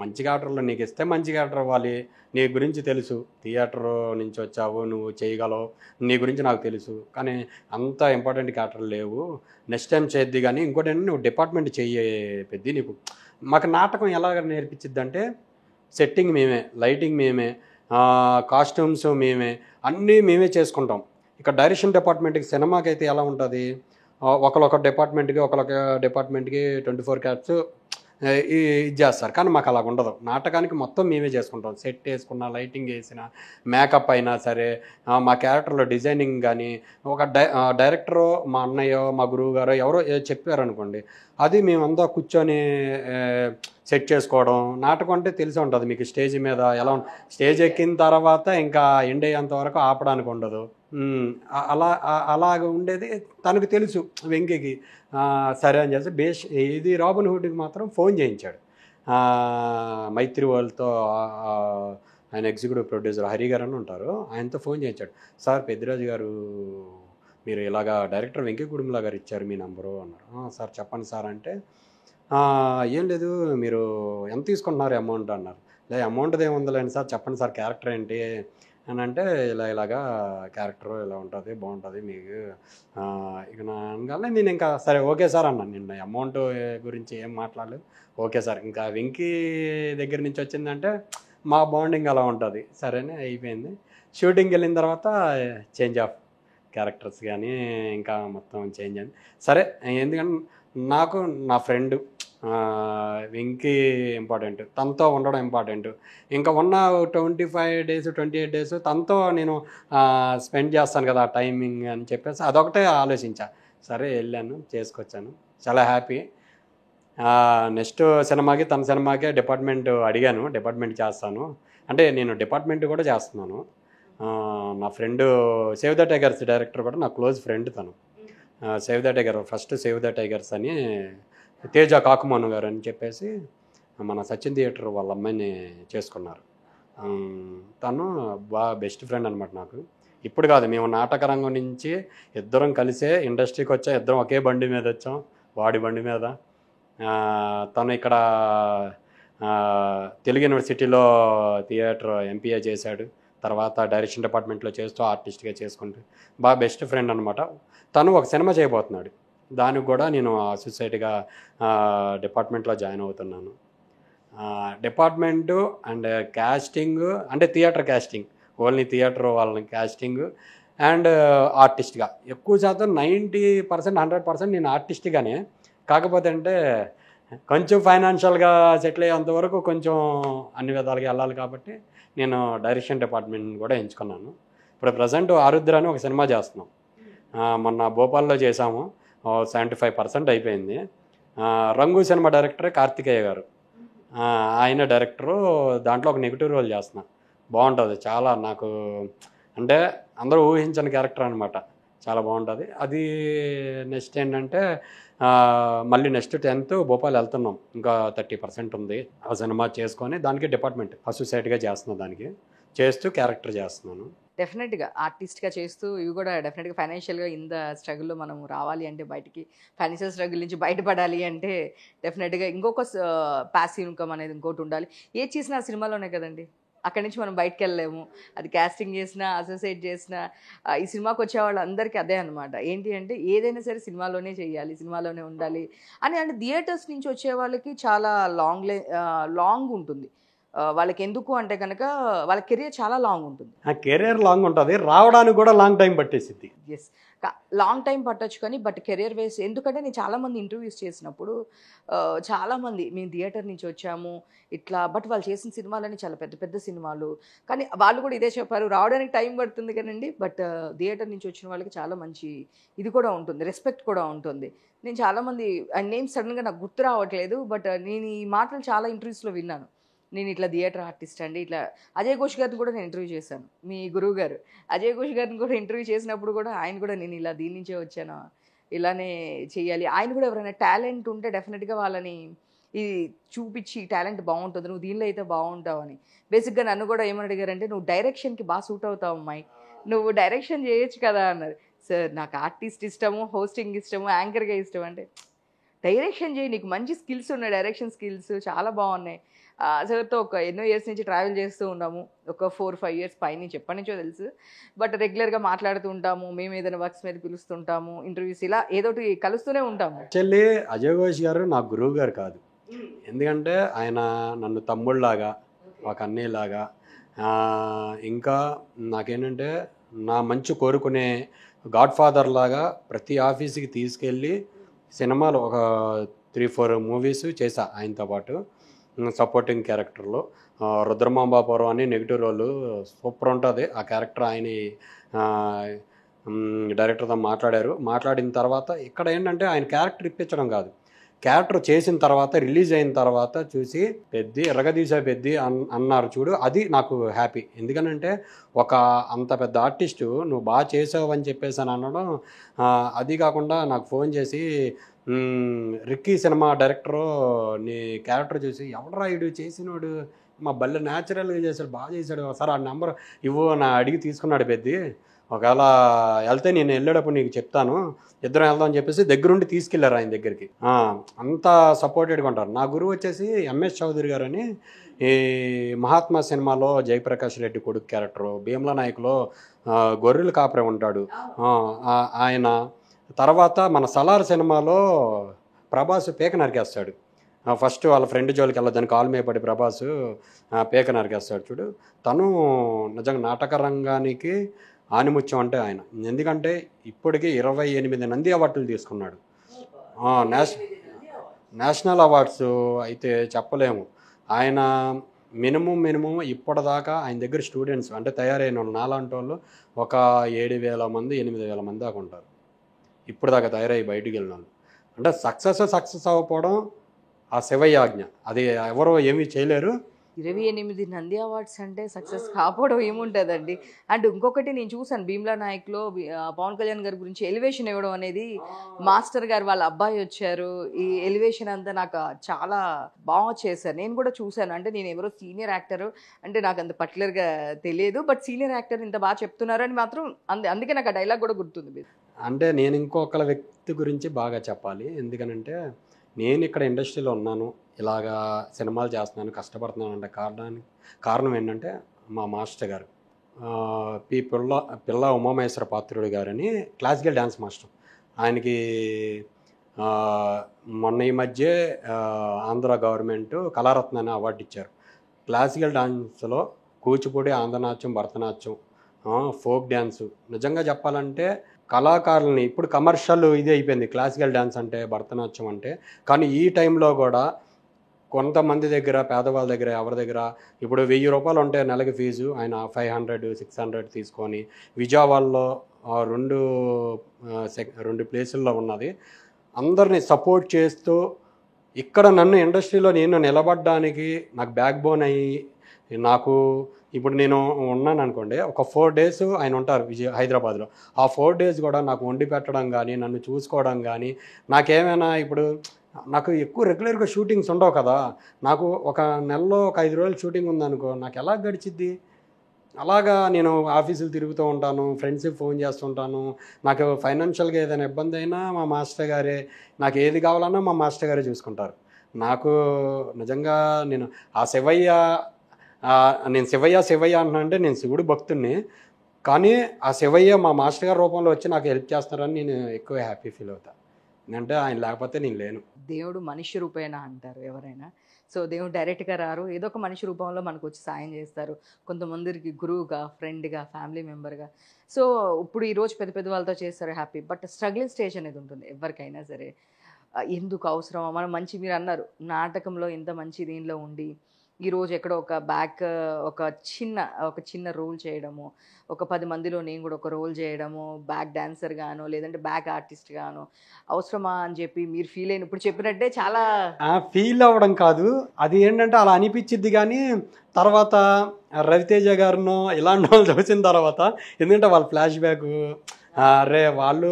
మంచి క్యారెక్టర్లు నీకు ఇస్తే మంచి క్యారెక్టర్ ఇవ్వాలి, నీ గురించి తెలుసు, థియేటర్ నుంచి వచ్చావు, నువ్వు చేయగలవు, నీ గురించి నాకు తెలుసు, కానీ అంత ఇంపార్టెంట్ క్యారెక్టర్లు లేవు, నెక్స్ట్ టైం చేద్ది. కానీ ఇంకోటి ఏంటంటే నువ్వు డిపార్ట్మెంట్ చెయ్యే పెద్ద, నీకు మాకు నాటకం ఎలాగ నేర్పించిద్ది అంటే సెట్టింగ్ మేమే, లైటింగ్ మేమే, కాస్ట్యూమ్స్ మేమే, అన్నీ మేమే చేసుకుంటాం. ఇక డైరెక్షన్ డిపార్ట్మెంట్కి సినిమాకి అయితే ఎలా ఉంటుంది, ఒకళ్ళొక డిపార్ట్మెంట్కి 24 క్యాప్స్ ఇది చేస్తారు, కానీ మాకు అలాగ ఉండదు. నాటకానికి మొత్తం మేమే చేసుకుంటాం, సెట్ వేసుకున్న, లైటింగ్ వేసిన, మేకప్ అయినా సరే, మా క్యారెక్టర్లో డిజైనింగ్ కానీ, ఒక డైరెక్టరు మా అన్నయ్యో మా గురువు గారో ఎవరో చెప్పారనుకోండి, అది మేమంతా కూర్చొని సెట్ చేసుకోవడం. నాటకం అంటే తెలిసి ఉంటుంది మీకు, స్టేజ్ మీద ఎలా స్టేజ్ ఎక్కిన తర్వాత ఇంకా ఎండ్ అయ్యేంత వరకు ఆపడానికి ఉండదు. అలాగ ఉండేది తనకు తెలుసు వెంకీకి. సరే అని చెప్పి ఇది రాబిన్ హుడ్కి మాత్రం ఫోన్ చేయించాడు, మైత్రి వాళ్ళతో, ఆయన ఎగ్జిక్యూటివ్ ప్రొడ్యూసర్ హరి గారు అని ఉంటారు, ఆయనతో ఫోన్ చేయించాడు. సార్ పెద్దిరాజు గారు మీరు ఇలాగా డైరెక్టర్ వెంకీ కుడుముల గారు ఇచ్చారు మీ నంబరు అన్నారు. సార్ చెప్పండి సార్ అంటే, ఏం లేదు మీరు ఎంత తీసుకుంటున్నారు అమౌంట్ అన్నారు. అమౌంట్ ఏముందిలేండి సార్, చెప్పండి సార్ క్యారెక్టర్ ఏంటి అని అంటే, ఇలాగా క్యారెక్టర్ ఇలా ఉంటుంది, బాగుంటుంది మీకు ఇక అనగానే నేను ఇంకా సరే ఓకే సార్ అన్నాను. నిన్న అమౌంట్ గురించి ఏం మాట్లాడలేదు, ఓకే సార్. ఇంకా వెంకీ దగ్గర నుంచి వచ్చిందంటే మా బాండింగ్ అలా ఉంటుంది. సరేనే అయిపోయింది. షూటింగ్కి వెళ్ళిన తర్వాత చేంజ్ ఆఫ్ క్యారెక్టర్స్ కానీ ఇంకా మొత్తం చేంజ్ అయింది. సరే, ఎందుకంటే నాకు నా ఫ్రెండ్ వెంకీ ఇంపార్టెంట్, తనతో ఉండడం ఇంపార్టెంట్. ఇంకా ఉన్న 25 days 28 days తనతో నేను స్పెండ్ చేస్తాను కదా టైమింగ్ అని చెప్పేసి అదొకటే ఆలోచించా. సరే వెళ్ళాను, చేసుకొచ్చాను, చాలా హ్యాపీ. నెక్స్ట్ సినిమాకి తన సినిమాకే డిపార్ట్మెంట్ అడిగాను, డిపార్ట్మెంట్ చేస్తాను అంటే నేను డిపార్ట్మెంట్ కూడా చేస్తున్నాను. నా friend save the tigers director కూడా నా క్లోజ్ ఫ్రెండ్ తను. Save the tiger, first save the tigers అని తేజ కాకుమాను గారు అని చెప్పేసి మన సచిన్ థియేటర్ వాళ్ళ అమ్మాయిని చేసుకున్నారు. తను బాగా బెస్ట్ ఫ్రెండ్ అనమాట నాకు. ఇప్పుడు కాదు, మేము నాటక రంగం నుంచి ఇద్దరం కలిసే ఇండస్ట్రీకి వచ్చాం, ఇద్దరం ఒకే బండి మీద వచ్చాం, వాడి బండి మీద. తను ఇక్కడ తెలుగు యూనివర్సిటీలో థియేటర్ ఎంపీఏ చేశాడు, తర్వాత డైరెక్షన్ డిపార్ట్మెంట్లో చేస్తూ ఆర్టిస్ట్గా చేసుకుంటూ బాగా బెస్ట్ ఫ్రెండ్ అనమాట. తను ఒక సినిమా చేయబోతున్నాడు, దానికి కూడా నేను అసోసియేట్గా డిపార్ట్మెంట్లో జాయిన్ అవుతున్నాను. డిపార్ట్మెంటు అండ్ క్యాస్టింగ్ అంటే థియేటర్ క్యాస్టింగ్, ఓన్లీ థియేటర్ వాళ్ళని క్యాస్టింగ్ అండ్ ఆర్టిస్ట్గా ఎక్కువ శాతం 90%, 100% నేను ఆర్టిస్ట్గానే. కాకపోతే అంటే కొంచెం ఫైనాన్షియల్గా సెటిల్ అయ్యేంతవరకు కొంచెం అన్ని విధాలుగా వెళ్ళాలి కాబట్టి నేను డైరెక్షన్ డిపార్ట్మెంట్ కూడా ఎంచుకున్నాను. ఇప్పుడు ప్రజెంట్ ఆరుద్ర అని ఒక సినిమా చేస్తున్నాం. మొన్న భోపాల్లో చేసాము, 75% అయిపోయింది. రంగు సినిమా డైరెక్టరే కార్తికేయ గారు, ఆయన డైరెక్టరు. దాంట్లో ఒక నెగిటివ్ రోల్ చేస్తున్నా, బాగుంటుంది చాలా. నాకు అంటే అందరూ ఊహించని క్యారెక్టర్ అనమాట, చాలా బాగుంటుంది అది. నెక్స్ట్ ఏంటంటే మళ్ళీ నెక్స్ట్ 10th భోపాల్ వెళ్తున్నాం, ఇంకా 30% ఉంది. ఆ సినిమా చేసుకొని దానికి డిపార్ట్మెంట్ అసోసియేట్గా చేస్తున్నాను, దానికి చేస్తూ క్యారెక్టర్ చేస్తున్నాను. డెఫినెట్గా ఆర్టిస్ట్గా చేస్తూ ఇవి కూడా డెఫినెట్గా ఫైనాన్షియల్గా ఇంత స్ట్రగుల్లో మనం రావాలి అంటే, బయటికి ఫైనాన్షియల్ స్ట్రగుల్ నుంచి బయటపడాలి అంటే డెఫినెట్గా ఇంకొక ప్యాసివ్ ఇన్కమ్ అనేది ఇంకోటి ఉండాలి. ఏది చేసినా సినిమాలోనే కదండి, అక్కడి నుంచి మనం బయటకు వెళ్ళలేము. అది క్యాస్టింగ్ చేసినా, అసోసియేట్ చేసినా, ఈ సినిమాకి వచ్చే వాళ్ళందరికీ అదే అనమాట. ఏంటి అంటే ఏదైనా సరే సినిమాలోనే చేయాలి, సినిమాలోనే ఉండాలి అని. అంటే థియేటర్స్ నుంచి వచ్చే వాళ్ళకి చాలా లాంగ్ ఉంటుంది వాళ్ళకి. ఎందుకు అంటే కనుక వాళ్ళ కెరియర్ చాలా లాంగ్ ఉంటుంది. కెరియర్ లాంగ్ ఉంటుంది, రావడానికి కూడా లాంగ్ టైం పట్టేసింది. ఎస్, లాంగ్ టైం పట్టొచ్చు కానీ బట్ కెరియర్ వేస్. ఎందుకంటే నేను చాలామంది ఇంటర్వ్యూస్ చేసినప్పుడు చాలామంది మేము థియేటర్ నుంచి వచ్చాము ఇట్లా, బట్ వాళ్ళు చేసిన సినిమాలని చాలా పెద్ద పెద్ద సినిమాలు, కానీ వాళ్ళు కూడా ఇదే చెప్పారు, రావడానికి టైం పడుతుంది కానండి బట్ థియేటర్ నుంచి వచ్చిన వాళ్ళకి చాలా మంచి ఇది కూడా ఉంటుంది, రెస్పెక్ట్ కూడా ఉంటుంది. నేను చాలామంది నేమ్స్ సడన్గా నాకు గుర్తు రావట్లేదు, బట్ నేను ఈ మాటలు చాలా ఇంటర్వ్యూస్లో విన్నాను. నేను ఇట్లా థియేటర్ ఆర్టిస్ట్ అండి, ఇట్లా అజయ్ ఘోష్ గారిని కూడా నేను ఇంటర్వ్యూ చేశాను, మీ గురువు గారు అజయ్ ఘోష్ గారిని కూడా ఇంటర్వ్యూ చేసినప్పుడు కూడా ఆయన కూడా నేను ఇలా దీని నుంచే వచ్చాను, ఇలానే చేయాలి. ఆయన కూడా ఎవరైనా టాలెంట్ ఉంటే డెఫినెట్గా వాళ్ళని ఇది చూపించి, టాలెంట్ బాగుంటుంది, నువ్వు దీనిలో అయితే బాగుంటావు అని. బేసిక్గా నన్ను కూడా ఏమని అడిగారంటే, నువ్వు డైరెక్షన్కి బాగా సూట్ అవుతావు అమ్మాయి, నువ్వు డైరెక్షన్ చేయొచ్చు కదా అన్నారు. సార్ నాకు ఆర్టిస్ట్ ఇష్టము, హోస్టింగ్ ఇష్టము, యాంకర్గా ఇష్టం అంటే, డైరెక్షన్ చేయి, నీకు మంచి స్కిల్స్ ఉన్నాయి, డైరెక్షన్ స్కిల్స్ చాలా బాగున్నాయి. సార్తో ఒక ఎన్నో ఇయర్స్ నుంచి ట్రావెల్ చేస్తూ ఉన్నాము, ఒక 4-5 years పైనుంచి ఎప్పటి నుంచో తెలుసు, బట్ రెగ్యులర్గా మాట్లాడుతూ ఉంటాము, మేము ఏదైనా వర్క్స్ మీద పిలుస్తుంటాము, ఇంటర్వ్యూస్ ఇలా ఏదోటి కలుస్తూనే ఉంటాము. యాక్చువల్లీ అజయ్ ఘోష్ గారు నా గురువు గారు కాదు, ఎందుకంటే ఆయన నన్ను తమ్ముళ్ళలాగా, ఒక అన్నయ్యలాగా, ఇంకా నాకేంటంటే నా మంచి కోరుకునే గాడ్ ఫాదర్ లాగా ప్రతి ఆఫీస్కి తీసుకెళ్ళి సినిమాలు ఒక 3-4 మూవీస్ చేశా ఆయనతో పాటు సపోర్టింగ్ క్యారెక్టర్లో. రుద్రమాంబాపురం అని నెగిటివ్ రోలు సూపర్ ఉంటుంది ఆ క్యారెక్టర్. ఆయన డైరెక్టర్తో మాట్లాడిన తర్వాత ఇక్కడ ఏంటంటే ఆయన క్యారెక్టర్ ఇప్పించడం కాదు, క్యారెక్టర్ చేసిన తర్వాత రిలీజ్ అయిన తర్వాత చూసి పెద్ది ఎర్రగదీసే పెద్ది అన్నారు చూడు, అది నాకు హ్యాపీ. ఎందుకనంటే ఒక అంత పెద్ద ఆర్టిస్టు నువ్వు బాగా చేసావు అని చెప్పేసి అని అనడం, అది కాకుండా నాకు ఫోన్ చేసి రిక్కీ సినిమా డైరెక్టరు నీ క్యారెక్టర్ చూసి ఎవడరా ఇడు చేసినోడు, మా బల్లె న్యాచురల్గా చేశాడు, బాగా చేశాడు, సార్ ఆ నెంబర్ ఇవ్వు నా అడిగి తీసుకున్నాడు పెద్ది, ఒకవేళ వెళ్తే నేను వెళ్ళేటప్పుడు నీకు చెప్తాను, ఇద్దరం వెళ్దాం అని చెప్పేసి దగ్గరుండి తీసుకెళ్లారు ఆయన దగ్గరికి. అంత సపోర్టెడ్గా ఉంటారు. నా గురువు వచ్చేసి ఎంఎస్ చౌదరి గారు అని, ఈ మహాత్మా సినిమాలో జయప్రకాష్ రెడ్డి కొడుకు క్యారెక్టరు, భీమ్లా నాయకులో గొర్రెలు కాపరే ఉంటాడు ఆయన. తర్వాత మన సలార్ సినిమాలో ప్రభాస్ పేక నరికేస్తాడు, ఫస్ట్ వాళ్ళ ఫ్రెండ్ జోలికి వెళ్ళదని కాలు మీద పడి ప్రభాస్ పేక నరికేస్తాడు చూడు. తను నిజంగా నాటక రంగానికి ఆనిముత్యం అంటే ఆయన. ఎందుకంటే ఇప్పటికీ 28 నంది అవార్డులు తీసుకున్నాడు. నేషనల్ అవార్డ్స్ అయితే చెప్పలేము. ఆయన మినిమం ఇప్పటిదాకా ఆయన దగ్గర స్టూడెంట్స్ అంటే తయారైన వాళ్ళు నాలాంటి వాళ్ళు ఒక 7,000 మంది 8,000 మంది దాకా ఉంటారు ఇప్పుడు దాకా తయారై బయటికి వెళ్ళిన వాళ్ళు. అంటే సక్సెస్ అవ్వకపోవడం ఆ శివయ్య ఆజ్ఞ, అది ఎవరో ఏమీ చేయలేరు. 28 నంది అవార్డ్స్ అంటే సక్సెస్ కాకపోవడం ఏముంటుందండి. అండ్ ఇంకొకటి నేను చూసాను భీమ్లా నాయక్లో పవన్ కళ్యాణ్ గారి గురించి ఎలివేషన్ ఇవ్వడం అనేది, మాస్టర్ గారు వాళ్ళ అబ్బాయి వచ్చారు, ఈ ఎలివేషన్ అంతా నాకు చాలా బాగా చేశారు. నేను కూడా చూశాను. అంటే నేను ఎవరో సీనియర్ యాక్టర్ అంటే నాకు అంత పర్టికులర్గా తెలియదు, బట్ సీనియర్ యాక్టర్ ఇంత బాగా చెప్తున్నారు అని మాత్రం అందుకే నాకు ఆ డైలాగ్ కూడా గుర్తుంది. అంటే నేను ఇంకొకళ్ళ వ్యక్తి గురించి బాగా చెప్పాలి. ఎందుకనంటే నేను ఇక్కడ ఇండస్ట్రీలో ఉన్నాను, ఇలాగా సినిమాలు చేస్తున్నాను, కష్టపడుతున్నాను అంటే కారణం ఏంటంటే మా మాస్టర్ గారు, పిల్ల ఉమామహేశ్వర పాత్రుడు గారని క్లాసికల్ డ్యాన్స్ మాస్టర్. ఆయనకి మొన్న ఈ మధ్య ఆంధ్ర గవర్నమెంట్ కళారత్న అనే అవార్డు ఇచ్చారు. క్లాసికల్ డాన్స్లో కూచిపూడి, ఆంధ్రనాట్యం, భరతనాట్యం, ఫోక్ డ్యాన్సు, నిజంగా చెప్పాలంటే కళాకారులని ఇప్పుడు కమర్షియల్ ఇది అయిపోయింది క్లాసికల్ డ్యాన్స్ అంటే, భరతనాట్యం అంటే. కానీ ఈ టైంలో కూడా కొంతమంది దగ్గర, పేదవాళ్ళ దగ్గర, ఎవరి దగ్గర ఇప్పుడు 1000 రూపాయలు ఉంటే నెలకి ఫీజు, ఆయన 500, 600 తీసుకొని విజయవాడలో రెండు ప్లేసుల్లో ఉన్నది, అందరినీ సపోర్ట్ చేస్తూ ఇక్కడ నన్ను ఇండస్ట్రీలో నేను నిలబడడానికి నాకు బ్యాక్ బోన్ అయ్యి, నాకు ఇప్పుడు నేను ఉన్నాను అనుకోండి, ఒక 4 days ఆయన ఉంటారు హైదరాబాద్లో. ఆ 4 days కూడా నాకు వండి పెట్టడం కానీ, నన్ను చూసుకోవడం కానీ, నాకేమైనా ఇప్పుడు నాకు ఎక్కువ రెగ్యులర్గా షూటింగ్స్ ఉండవు కదా, నాకు ఒక నెలలో ఒక 5 రోజులు షూటింగ్ ఉందనుకో, నాకు ఎలా గడిచిద్ది? అలాగా నేను ఆఫీసులు తిరుగుతూ ఉంటాను, ఫ్రెండ్స్కి ఫోన్ చేస్తుంటాను. నాకు ఫైనాన్షియల్గా ఏదైనా ఇబ్బంది అయినా మా మాస్టర్ గారే, నాకు ఏది కావాలన్నా మా మాస్టర్ గారే చూసుకుంటారు. నాకు నిజంగా నేను శివయ్య అంటున్నా అంటే నేను శివుడు భక్తుడిని, కానీ ఆ శివయ్య మా మాస్టర్ గారి రూపంలో వచ్చి నాకు హెల్ప్ చేస్తున్నారని నేను ఎక్కువ హ్యాపీ ఫీల్ అవుతాను. అంటే ఆయన లేకపోతే నేను లేను. దేవుడు మనిషి రూపేణ అంటారు ఎవరైనా. సో దేవుడు డైరెక్ట్గా రారు, ఏదో ఒక మనిషి రూపంలో మనకు వచ్చి సాయం చేస్తారు. కొంతమందికి గురువుగా, ఫ్రెండ్గా, ఫ్యామిలీ మెంబర్గా. సో ఇప్పుడు ఈరోజు పెద్ద పెద్ద వాళ్ళతో చేస్తారు హ్యాపీ, బట్ స్ట్రగ్లింగ్ స్టేజ్ అనేది ఉంటుంది ఎవరికైనా సరే. ఎందుకు అవసరమా మనం మంచి, మీరు అన్నారు నాటకంలో ఇంత మంచి దీనిలో ఉండి ఈరోజు ఎక్కడో ఒక చిన్న రోల్ చేయడము, ఒక 10 మందిలో నేను కూడా ఒక రోల్ చేయడము, బ్యాక్ డాన్సర్ గాను లేదంటే బ్యాక్ ఆర్టిస్ట్ గాను అవసరమా అని చెప్పి మీరు ఫీల్ అయిన, ఇప్పుడు చెప్పినట్టే చాలా ఫీల్ అవ్వడం కాదు, అది ఏంటంటే అలా అనిపించిద్ది. కానీ తర్వాత రవితేజ గారినో ఇలాంటి వాళ్ళు చూసిన తర్వాత, ఎందుకంటే వాళ్ళ ఫ్లాష్ బ్యాక్, అరే వాళ్ళు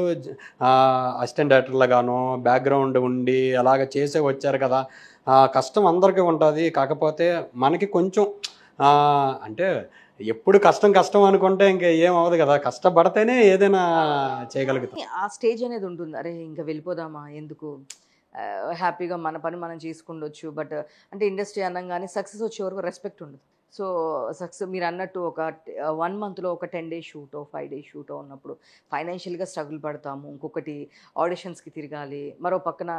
అసిస్టెంట్ డైరెక్టర్లుగానో బ్యాక్గ్రౌండ్ ఉండి అలాగ చేసే వచ్చారు కదా, కష్టం అందరికీ ఉంటుంది. కాకపోతే మనకి కొంచెం అంటే ఎప్పుడు కష్టం అనుకుంటే ఇంకా ఏం అవ్వదు కదా, కష్టపడితేనే ఏదైనా చేయగలుగుతాం. ఆ స్టేజ్ అనేది ఉంటుంది, అరే ఇంకా వెళ్ళిపోదామా ఎందుకు, హ్యాపీగా మన పని మనం చేసుకుండొచ్చు. బట్ అంటే ఇండస్ట్రీ అనగానే సక్సెస్ వచ్చే వరకు రెస్పెక్ట్ ఉండదు. సో సక్సెస్ మీరు అన్నట్టు ఒక 1 monthలో ఒక 10 days షూటో 5 days షూటో ఉన్నప్పుడు ఫైనాన్షియల్గా స్ట్రగుల్ పడతాము. ఇంకొకటి ఆడిషన్స్కి తిరగాలి, మరో పక్కన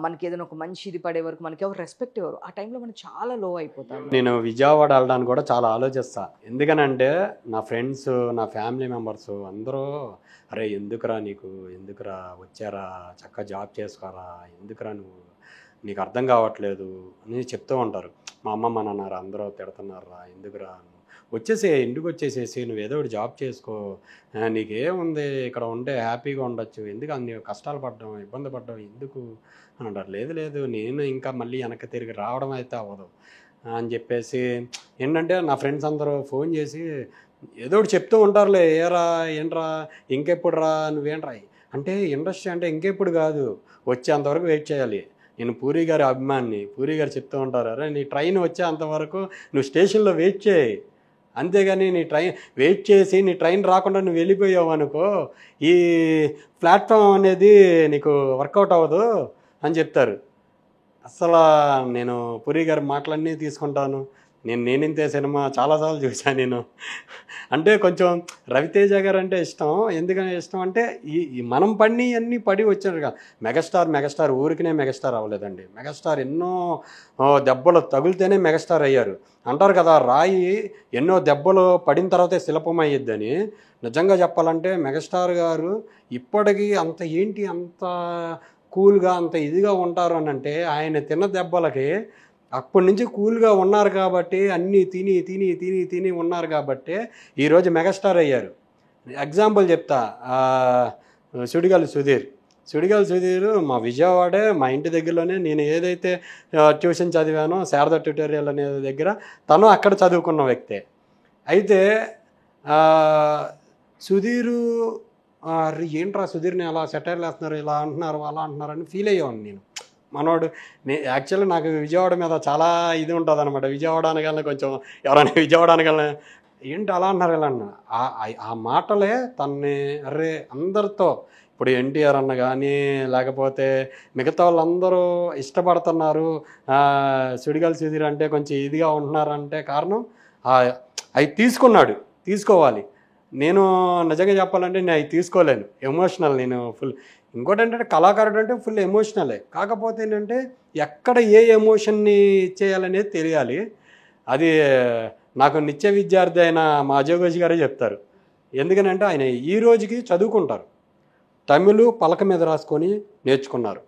మనకి ఏదైనా ఒక మంచి ఇది పడే వరకు మనకి ఎవరు రెస్పెక్ట్ ఇవ్వరు. ఆ టైంలో మనం చాలా లో అయిపోతాం. నేను విజయవాడ వెళ్ళడానికి కూడా చాలా ఆలోచిస్తా. ఎందుకనంటే నా ఫ్రెండ్స్, నా ఫ్యామిలీ మెంబర్స్ అందరూ, అరే ఎందుకురా వచ్చారా, చక్కగా జాబ్ చేసుకోరా, ఎందుకురా నీకు అర్థం కావట్లేదు అని చెప్తూ ఉంటారు. మా అమ్మ మా నాన్న అందరూ తిడుతున్నారా, ఎందుకురా ఇంటికి వచ్చేసేసి నువ్వు ఏదో ఒకటి జాబ్ చేసుకో, నీకేముంది ఇక్కడ ఉంటే హ్యాపీగా ఉండొచ్చు, ఎందుకు అన్ని కష్టాలు పడ్డం, ఇబ్బంది పడ్డం ఎందుకు అని అంటారు. లేదు నేను ఇంకా మళ్ళీ వెనక్కి తిరిగి రావడం అయితే అవ్వదు అని చెప్పేసి ఏంటంటే నా ఫ్రెండ్స్ అందరూ ఫోన్ చేసి ఏదో ఒకటి చెప్తూ ఉంటారులే, ఏంట్రా ఇంకెప్పుడు రా, నువ్వేంట్రా అంటే ఇండస్ట్రీ అంటే ఇంకెప్పుడు కాదు, వచ్చేంతవరకు వెయిట్ చేయాలి. నేను పూరి గారి అభిమాని, పూరి గారు చెప్తూ ఉంటారు, అరే నీ ట్రైన్ వచ్చేంతవరకు నువ్వు స్టేషన్లో వెయిట్ చేయి, అంతేగాని నీ ట్రైన్ రాకుండా నువ్వు వెళ్ళిపోయావు అనుకో, ఈ ప్లాట్ఫామ్ అనేది నీకు వర్కౌట్ అవ్వదు అని చెప్తారు. అసలు నేను పూరి గారి మాటలన్నీ తీసుకుంటాను. నేనింతే సినిమా చాలాసార్లు చూశాను నేను. అంటే కొంచెం రవితేజ గారు అంటే ఇష్టం. ఎందుకని ఇష్టం అంటే ఈ మనం అన్నీ పడి వచ్చారు కదా. మెగాస్టార్ ఊరికినే మెగాస్టార్ అవ్వలేదండి. మెగాస్టార్ ఎన్నో దెబ్బలు తగిలితేనే మెగాస్టార్ అయ్యారు. అంటారు కదా, రాయి ఎన్నో దెబ్బలు పడిన తర్వాతే శిల్పం అయ్యిద్దని. నిజంగా చెప్పాలంటే మెగాస్టార్ గారు ఇప్పటికీ అంత కూల్గా అంత ఇదిగా ఉంటారు అని అంటే ఆయన తిన్న దెబ్బలకి అప్పటి నుంచి కూల్గా ఉన్నారు కాబట్టి, అన్నీ తిని ఉన్నారు కాబట్టి ఈరోజు మెగాస్టార్ అయ్యారు. ఎగ్జాంపుల్ చెప్తా, సుడిగాలి సుధీర్ సుడిగాలి సుధీర్ మా విజయవాడే, మా ఇంటి దగ్గరలోనే. నేను ఏదైతే ట్యూషన్ చదివానో శారదా ట్యూటోరియల్ అనే దగ్గర, తను అక్కడ చదువుకున్న వ్యక్తే. అయితే సుధీరు ఏంట్రా సుధీర్ని అలా సెటైర్లు వేస్తున్నారు, ఇలా అంటున్నారు, అలా అంటున్నారు అని ఫీల్ అయ్యేవాడిని నేను. మనోడు యాక్చువల్లీ నాకు విజయవాడ మీద చాలా ఇది ఉంటుంది అనమాట. విజయవాడ అనగానే కొంచెం ఎవరైనా విజయవాడ అనగానే ఏంటి అలా అంటున్నారు ఇలా అన్న ఆ మాటలే తన్ని అరే అందరితో ఇప్పుడు ఎన్టీఆర్ అన్న కానీ లేకపోతే మిగతా వాళ్ళందరూ ఇష్టపడుతున్నారు, సుడిగాలి సుధీర్ అంటే కొంచెం ఇదిగా ఉంటున్నారంటే కారణం అవి తీసుకోవాలి. నేను నిజంగా చెప్పాలంటే నేను అవి తీసుకోలేను, ఎమోషనల్ నేను ఫుల్. ఇంకోటి ఏంటంటే కళాకారుడు అంటే ఫుల్ ఎమోషనలే. కాకపోతే ఏంటంటే ఎక్కడ ఏ ఎమోషన్ని ఇచ్చేయాలనేది తెలియాలి. అది నాకు నిత్య విద్యార్థి అయిన మా అజయ్ ఘోష్ గారే చెప్తారు. ఎందుకనంటే ఆయన ఈ రోజుకి చదువుకుంటారు. తమిళ్ పలక మీద రాసుకొని నేర్చుకున్నారు.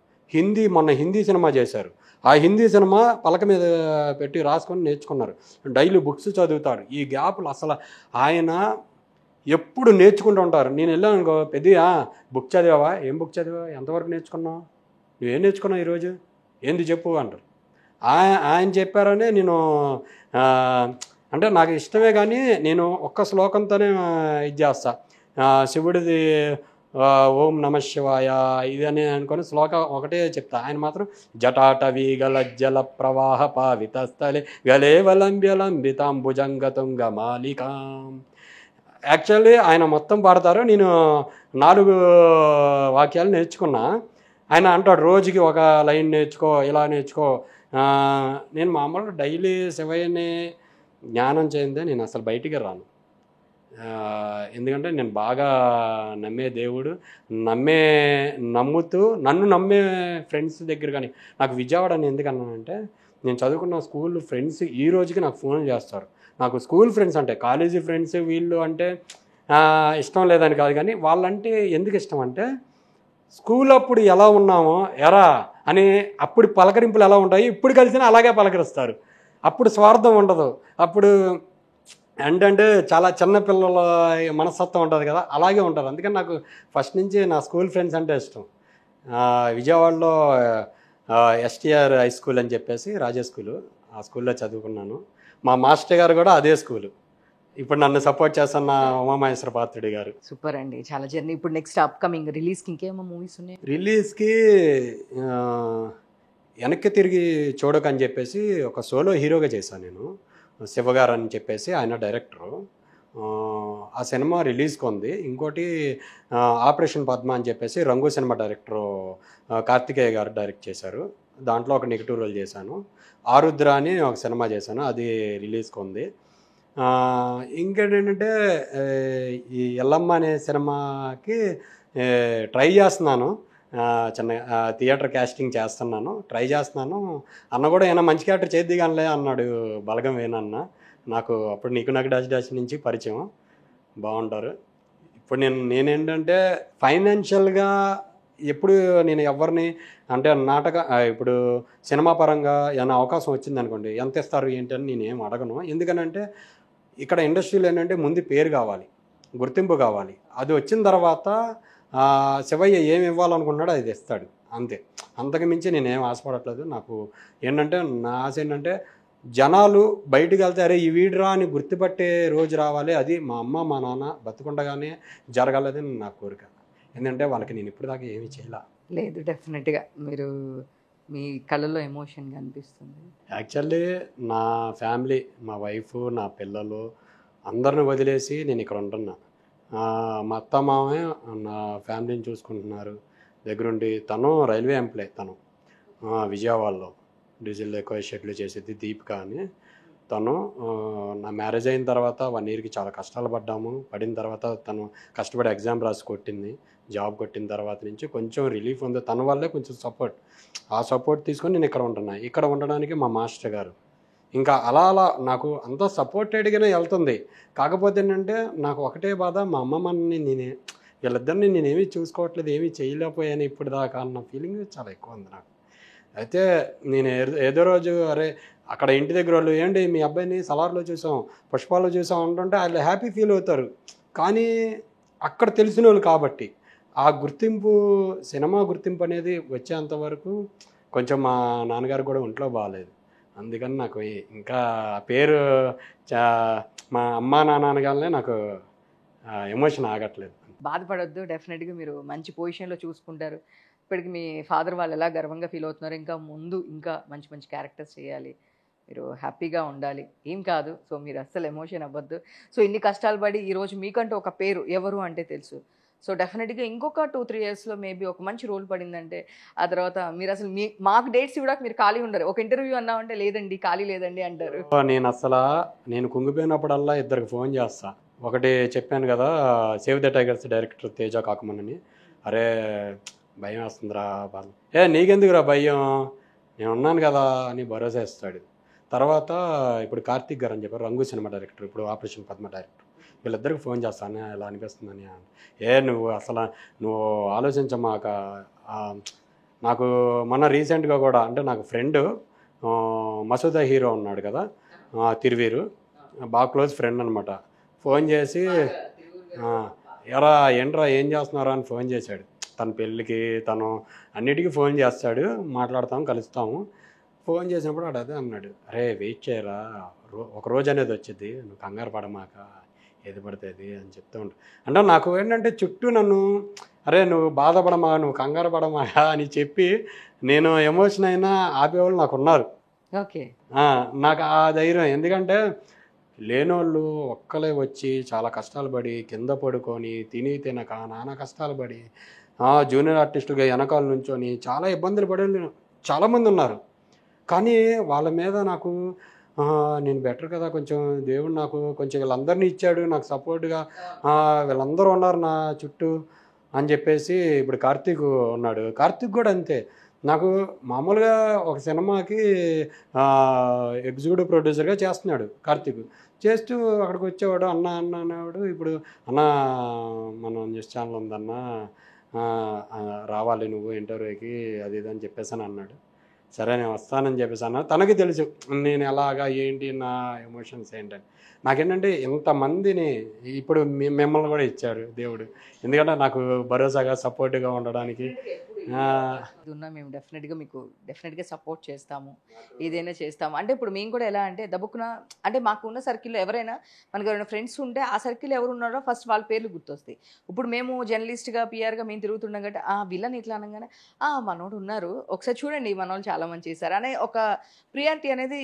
మొన్న హిందీ సినిమా చేశారు. ఆ హిందీ సినిమా పలక మీద పెట్టి రాసుకొని నేర్చుకున్నారు. డైలీ బుక్స్ చదువుతారు. ఈ గ్యాప్లు అసలు ఆయన ఎప్పుడు నేర్చుకుంటూ ఉంటారు. నేను వెళ్ళాను అనుకో, పెద్దగా బుక్ చదివావా, ఏం బుక్ చదివావా, ఎంతవరకు నేర్చుకున్నావు, నువ్వేం నేర్చుకున్నావు ఈరోజు, ఏంది చెప్పు అంటారు. ఆయన చెప్పారని నేను అంటే నాకు ఇష్టమే కానీ నేను ఒక్క శ్లోకంతోనే ఇది చేస్తా. శివుడిది ఓం నమ శివాయ ఇది అని అనుకొని శ్లోకం ఒకటే చెప్తా. ఆయన మాత్రం జటాటవి గలజ్జల ప్రవాహ పావిత స్థలే గలేవలంబ్యలంబితాంబుజంగతుంగ మాలికాం. యాక్చువల్లీ ఆయన మొత్తం పాడతారు. నేను 4 వాక్యాలు నేర్చుకున్నా. ఆయన అంటాడు రోజుకి ఒక లైన్ నేర్చుకో, ఇలా నేర్చుకో. నేను మామూలుగా డైలీ శివయ్యని జ్ఞానం చేయందే నేను అసలు బయటికి రాను. ఎందుకంటే నేను బాగా నమ్మే దేవుడు, నమ్ముతూ నన్ను నమ్మే ఫ్రెండ్స్ దగ్గర కానీ నాకు విజయవాడ అని ఎందుకన్నానంటే, నేను చదువుకున్న స్కూల్ ఫ్రెండ్స్ ఈ రోజుకి నాకు ఫోన్ చేస్తారు. నాకు స్కూల్ ఫ్రెండ్స్ అంటే కాలేజీ ఫ్రెండ్స్ వీళ్ళు అంటే ఇష్టం లేదని కాదు, కానీ వాళ్ళంటే ఎందుకు ఇష్టం అంటే స్కూల్ అప్పుడు ఎలా ఉన్నామో ఎరా అని అప్పుడు పలకరింపులు ఎలా ఉంటాయి, ఇప్పుడు కలిసినా అలాగే పలకరిస్తారు. అప్పుడు స్వార్థం ఉండదు. అప్పుడు ఏంటంటే చాలా చిన్నపిల్లల మనస్తత్వం ఉంటుంది కదా, అలాగే ఉంటారు. అందుకని నాకు ఫస్ట్ నుంచి నా స్కూల్ ఫ్రెండ్స్ అంటే ఇష్టం. విజయవాడలో ఎస్టీఆర్ హై స్కూల్ అని చెప్పేసి రాజా స్కూలు, ఆ స్కూల్లో చదువుకున్నాను. మా మాస్టర్ గారు కూడా అదే స్కూలు. ఇప్పుడు నన్ను సపోర్ట్ చేస్తున్న ఉమామహేశ్వర పాత్రుడి గారు. సూపర్ అండి, చాలా జర్నీ. ఇప్పుడు నెక్స్ట్ అప్కమింగ్ రిలీజ్కి ఇంకేమో మూవీస్ ఉన్నాయి? రిలీజ్కి వెనక్కి తిరిగి చూడకని చెప్పేసి ఒక సోలో హీరోగా చేశాను నేను. శివగారు అని చెప్పేసి ఆయన డైరెక్టరు. ఆ సినిమా రిలీజ్కి ఉంది. ఇంకోటి ఆపరేషన్ పద్మ అని చెప్పేసి రంగు సినిమా డైరెక్టరు కార్తికేయ గారు డైరెక్ట్ చేశారు. దాంట్లో ఒక నెగిటివ్ రోల్ చేశాను. ఆరుద్ర అని ఒక సినిమా చేశాను, అది రిలీజ్కి ఉంది. ఇంకేంటంటే ఈ ఎల్లమ్మ అనే సినిమాకి ట్రై చేస్తున్నాను. చిన్న థియేటర్ క్యాస్టింగ్ చేస్తున్నాను, ట్రై చేస్తున్నాను. అన్న కూడా ఏమైనా మంచి క్యారెక్టర్ చేద్ది కానిలే అన్నాడు బలగం వేనన్న. నాకు అప్పుడు నీకు నాకు డాష్ నుంచి పరిచయం, బాగుంటారు. ఇప్పుడు నేనేంటంటే ఫైనాన్షియల్గా ఎప్పుడు నేను ఎవరిని అంటే ఇప్పుడు సినిమా పరంగా ఏమైనా అవకాశం వచ్చింది అనుకోండి, ఎంత ఇస్తారు ఏంటని నేనేం అడగను. ఎందుకనంటే ఇక్కడ ఇండస్ట్రీలో ఏంటంటే ముందు పేరు కావాలి, గుర్తింపు కావాలి. అది వచ్చిన తర్వాత శివయ్య ఏమి ఇవ్వాలనుకున్నాడో అది ఇస్తాడు, అంతే. అంతకు మించి నేనేం ఆశపడట్లేదు. నాకు ఏంటంటే నా ఆశ ఏంటంటే జనాలు బయటికి వెళ్తే అరే ఈ వీడిరా అని గుర్తుపట్టే రోజు రావాలి. అది మా అమ్మ మా నాన్న బతుకుండగానే జరగాలని నా కోరిక. ఎందుకంటే వాళ్ళకి నేను ఇప్పుడు దాకా ఏమీ చేయలే. లేదు, డెఫినెట్గా మీరు మీ కళ్ళలో ఎమోషన్ కనిపిస్తుంది. యాక్చువల్లీ నా ఫ్యామిలీ, మా వైఫ్, నా పిల్లలు అందరిని వదిలేసి నేను ఇక్కడ ఉంటున్నా. మా అత్త మామే నా ఫ్యామిలీని చూసుకుంటున్నారు దగ్గరుండి. తను రైల్వే ఎంప్లాయ్, తను విజయవాడలో డీజిల్ ఎక్కువ షెడ్లు చేసేది దీపిక అని. తను నా మ్యారేజ్ అయిన తర్వాత 1 ఇయర్కి చాలా కష్టాలు పడిన తర్వాత తను కష్టపడి ఎగ్జామ్ రాసి కొట్టింది. జాబ్ కొట్టిన తర్వాత నుంచి కొంచెం రిలీఫ్ ఉంది. తన వల్లే కొంచెం సపోర్ట్, ఆ సపోర్ట్ తీసుకొని నేను ఇక్కడ ఉంటున్నా. ఇక్కడ ఉండడానికి మా మాస్టర్ గారు ఇంకా అలా నాకు అంతా సపోర్టెడ్గానే వెళ్తుంది. కాకపోతే ఏంటంటే నాకు ఒకటే బాధ, మా అమ్మమ్మని వీళ్ళిద్దరిని నేనేమీ చూసుకోవట్లేదు, ఏమీ చేయలేకపోయాను ఇప్పుడు దాకా అన్న ఫీలింగ్ చాలా ఎక్కువ ఉంది నాకు. అయితే నేను ఏదో రోజు అరే అక్కడ ఇంటి దగ్గర వాళ్ళు ఏంటి మీ అబ్బాయిని సలార్లో చూసాం, పుష్పాలో చూసాం అంటుంటే వాళ్ళు హ్యాపీ ఫీల్ అవుతారు. కానీ అక్కడ తెలిసిన వాళ్ళు కాబట్టి ఆ గుర్తింపు సినిమా గుర్తింపు అనేది వచ్చేంత వరకు కొంచెం మా నాన్నగారు కూడా ఒంట్లో బాగాలేదు. అందుకని నాకు ఇంకా ఆ పేరు చా మా అమ్మా నాన్న అనగానే నాకు ఎమోషన్ ఆగట్లేదు. బాధపడొద్దు. డెఫినెట్‌గా మీరు మంచి పొజిషన్‌లో చూసుకుంటారు. ఇప్పటికి మీ ఫాదర్ వాళ్ళు ఎలా గర్వంగా ఫీల్ అవుతున్నారు. ఇంకా ముందు ఇంకా మంచి మంచి క్యారెక్టర్స్ చేయాలి. మీరు హ్యాపీగా ఉండాలి. ఏం కాదు. సో, మీరు అస్సలు ఎమోషన్ అవ్వద్దు. సో, ఇన్ని కష్టాలు పడి ఈరోజు మీకంటూ ఒక పేరు ఎవరు అంటే తెలుసు. సో, డెఫినెట్‌గా ఇంకొక 2, 3 ఇయర్స్‌లో మేబీ ఒక మంచి రోల్ పడిందంటే, ఆ తర్వాత మీరసలు మాకు డేట్స్ ఇవ్వడానికి మీరు ఖాళీ ఉండరు. ఒక ఇంటర్వ్యూ అన్నామంటే లేదండి, ఖాళీ లేదండి అంటారు. నేను కుంగిపోయినప్పుడల్లా ఇద్దరికి ఫోన్ చేస్తా. ఒకటి చెప్పాను కదా, save the tigers director Teja కాకమనని. అరే భయం వేస్తుందిరా బాధ. నీకెందుకురా భయం, నేను ఉన్నాను కదా అని భరోసా ఇస్తాడు. తర్వాత ఇప్పుడు కార్తీక్ గారు అని చెప్పారు, రంగు సినిమా డైరెక్టర్, ఇప్పుడు ఆపరేషన్ పద్మ డైరెక్టర్. వీళ్ళిద్దరికి ఫోన్ చేస్తాను ఇలా అనిపిస్తుందని. నువ్వు ఆలోచించమాక. నాకు మొన్న రీసెంట్గా కూడా అంటే నాకు ఫ్రెండ్ మసూదా హీరో ఉన్నాడు కదా, తిరువీరు, బాగా క్లోజ్ ఫ్రెండ్ అనమాట. ఫోన్ చేసి ఎరా ఏంట్రా ఏం చేస్తున్నారా అని ఫోన్ చేశాడు. తన పెళ్ళికి తను అన్నిటికీ ఫోన్ చేస్తాడు, మాట్లాడతాము కలుస్తాము. ఫోన్ చేసినప్పుడు వాడు అదే అన్నాడు, అరే వెయిట్ చేయరా, ఒక రోజు అనేది వచ్చింది, నువ్వు కంగారు పడమాక, ఏది పడుతుంది అని చెప్తూ ఉంటాడు. అంటే నాకు ఏంటంటే చుట్టూ నన్ను అరే నువ్వు బాధపడమా, నువ్వు కంగారు పడమా అని చెప్పి నేను ఎమోషన్ అయినా ఆపేవాళ్ళు నాకు ఉన్నారు. ఓకే. నాకు ఆ ధైర్యం, ఎందుకంటే లేనోళ్ళు ఒక్కలే వచ్చి చాలా కష్టాలు పడి కింద పడుకొని తిని తినక నానా కష్టాలు పడి జూనియర్ ఆర్టిస్టులుగా వెనకాల నుంచొని చాలా ఇబ్బందులు పడే చాలామంది ఉన్నారు. కానీ వాళ్ళ మీద నాకు నేను బెటర్ కదా, కొంచెం దేవుడు నాకు కొంచెం వీళ్ళందరినీ ఇచ్చాడు నాకు సపోర్ట్గా, వీళ్ళందరూ ఉన్నారు నా చుట్టూ అని చెప్పేసి. ఇప్పుడు కార్తీక్ ఉన్నాడు, కార్తీక్ కూడా అంతే. నాకు మామూలుగా ఒక సినిమాకి ఎగ్జిక్యూటివ్ ప్రొడ్యూసర్గా చేస్తున్నాడు కార్తీక్. చేస్తూ అక్కడికి వచ్చేవాడు, అన్న అన్న అనేవాడు. ఇప్పుడు అన్న మన న్యూస్ ఛానల్ ఉందన్న, రావాలి నువ్వు ఇంటర్వ్యూకి అది ఇది అని చెప్పేసి అని అన్నాడు. సరే నేను వస్తానని చెప్పేసి అన్న. తనకి తెలుసు నేను ఎలాగా ఏంటి నా ఎమోషన్స్ ఏంటని. నాకేంటంటే ఇంతమందిని ఇప్పుడు మిమ్మల్ని కూడా ఇచ్చాడు దేవుడు, ఎందుకంటే నాకు భరోసాగా సపోర్ట్గా ఉండడానికి. ఉన్నా మేము డెఫినెట్గా సపోర్ట్ చేస్తాము, ఏదైనా చేస్తాము. అంటే ఇప్పుడు మేము కూడా ఎలా అంటే దబ్బుకున్న అంటే మాకు ఉన్న సర్కిల్లో ఎవరైనా మనకు ఎవరైనా ఫ్రెండ్స్ ఉంటే ఆ సర్కిల్ ఎవరు ఉన్నారో ఫస్ట్ వాళ్ళ పేర్లు గుర్తొస్తాయి. ఇప్పుడు మేము జర్నలిస్ట్గా పిఆర్గా మేము తిరుగుతున్నాం కాబట్టి విలన్ ఇట్లా అనగానే మనోడు ఉన్నారు ఒకసారి చూడండి మనోళ్ళు చాలా మంది చేశారు అనే ఒక ప్రియారిటీ అనేది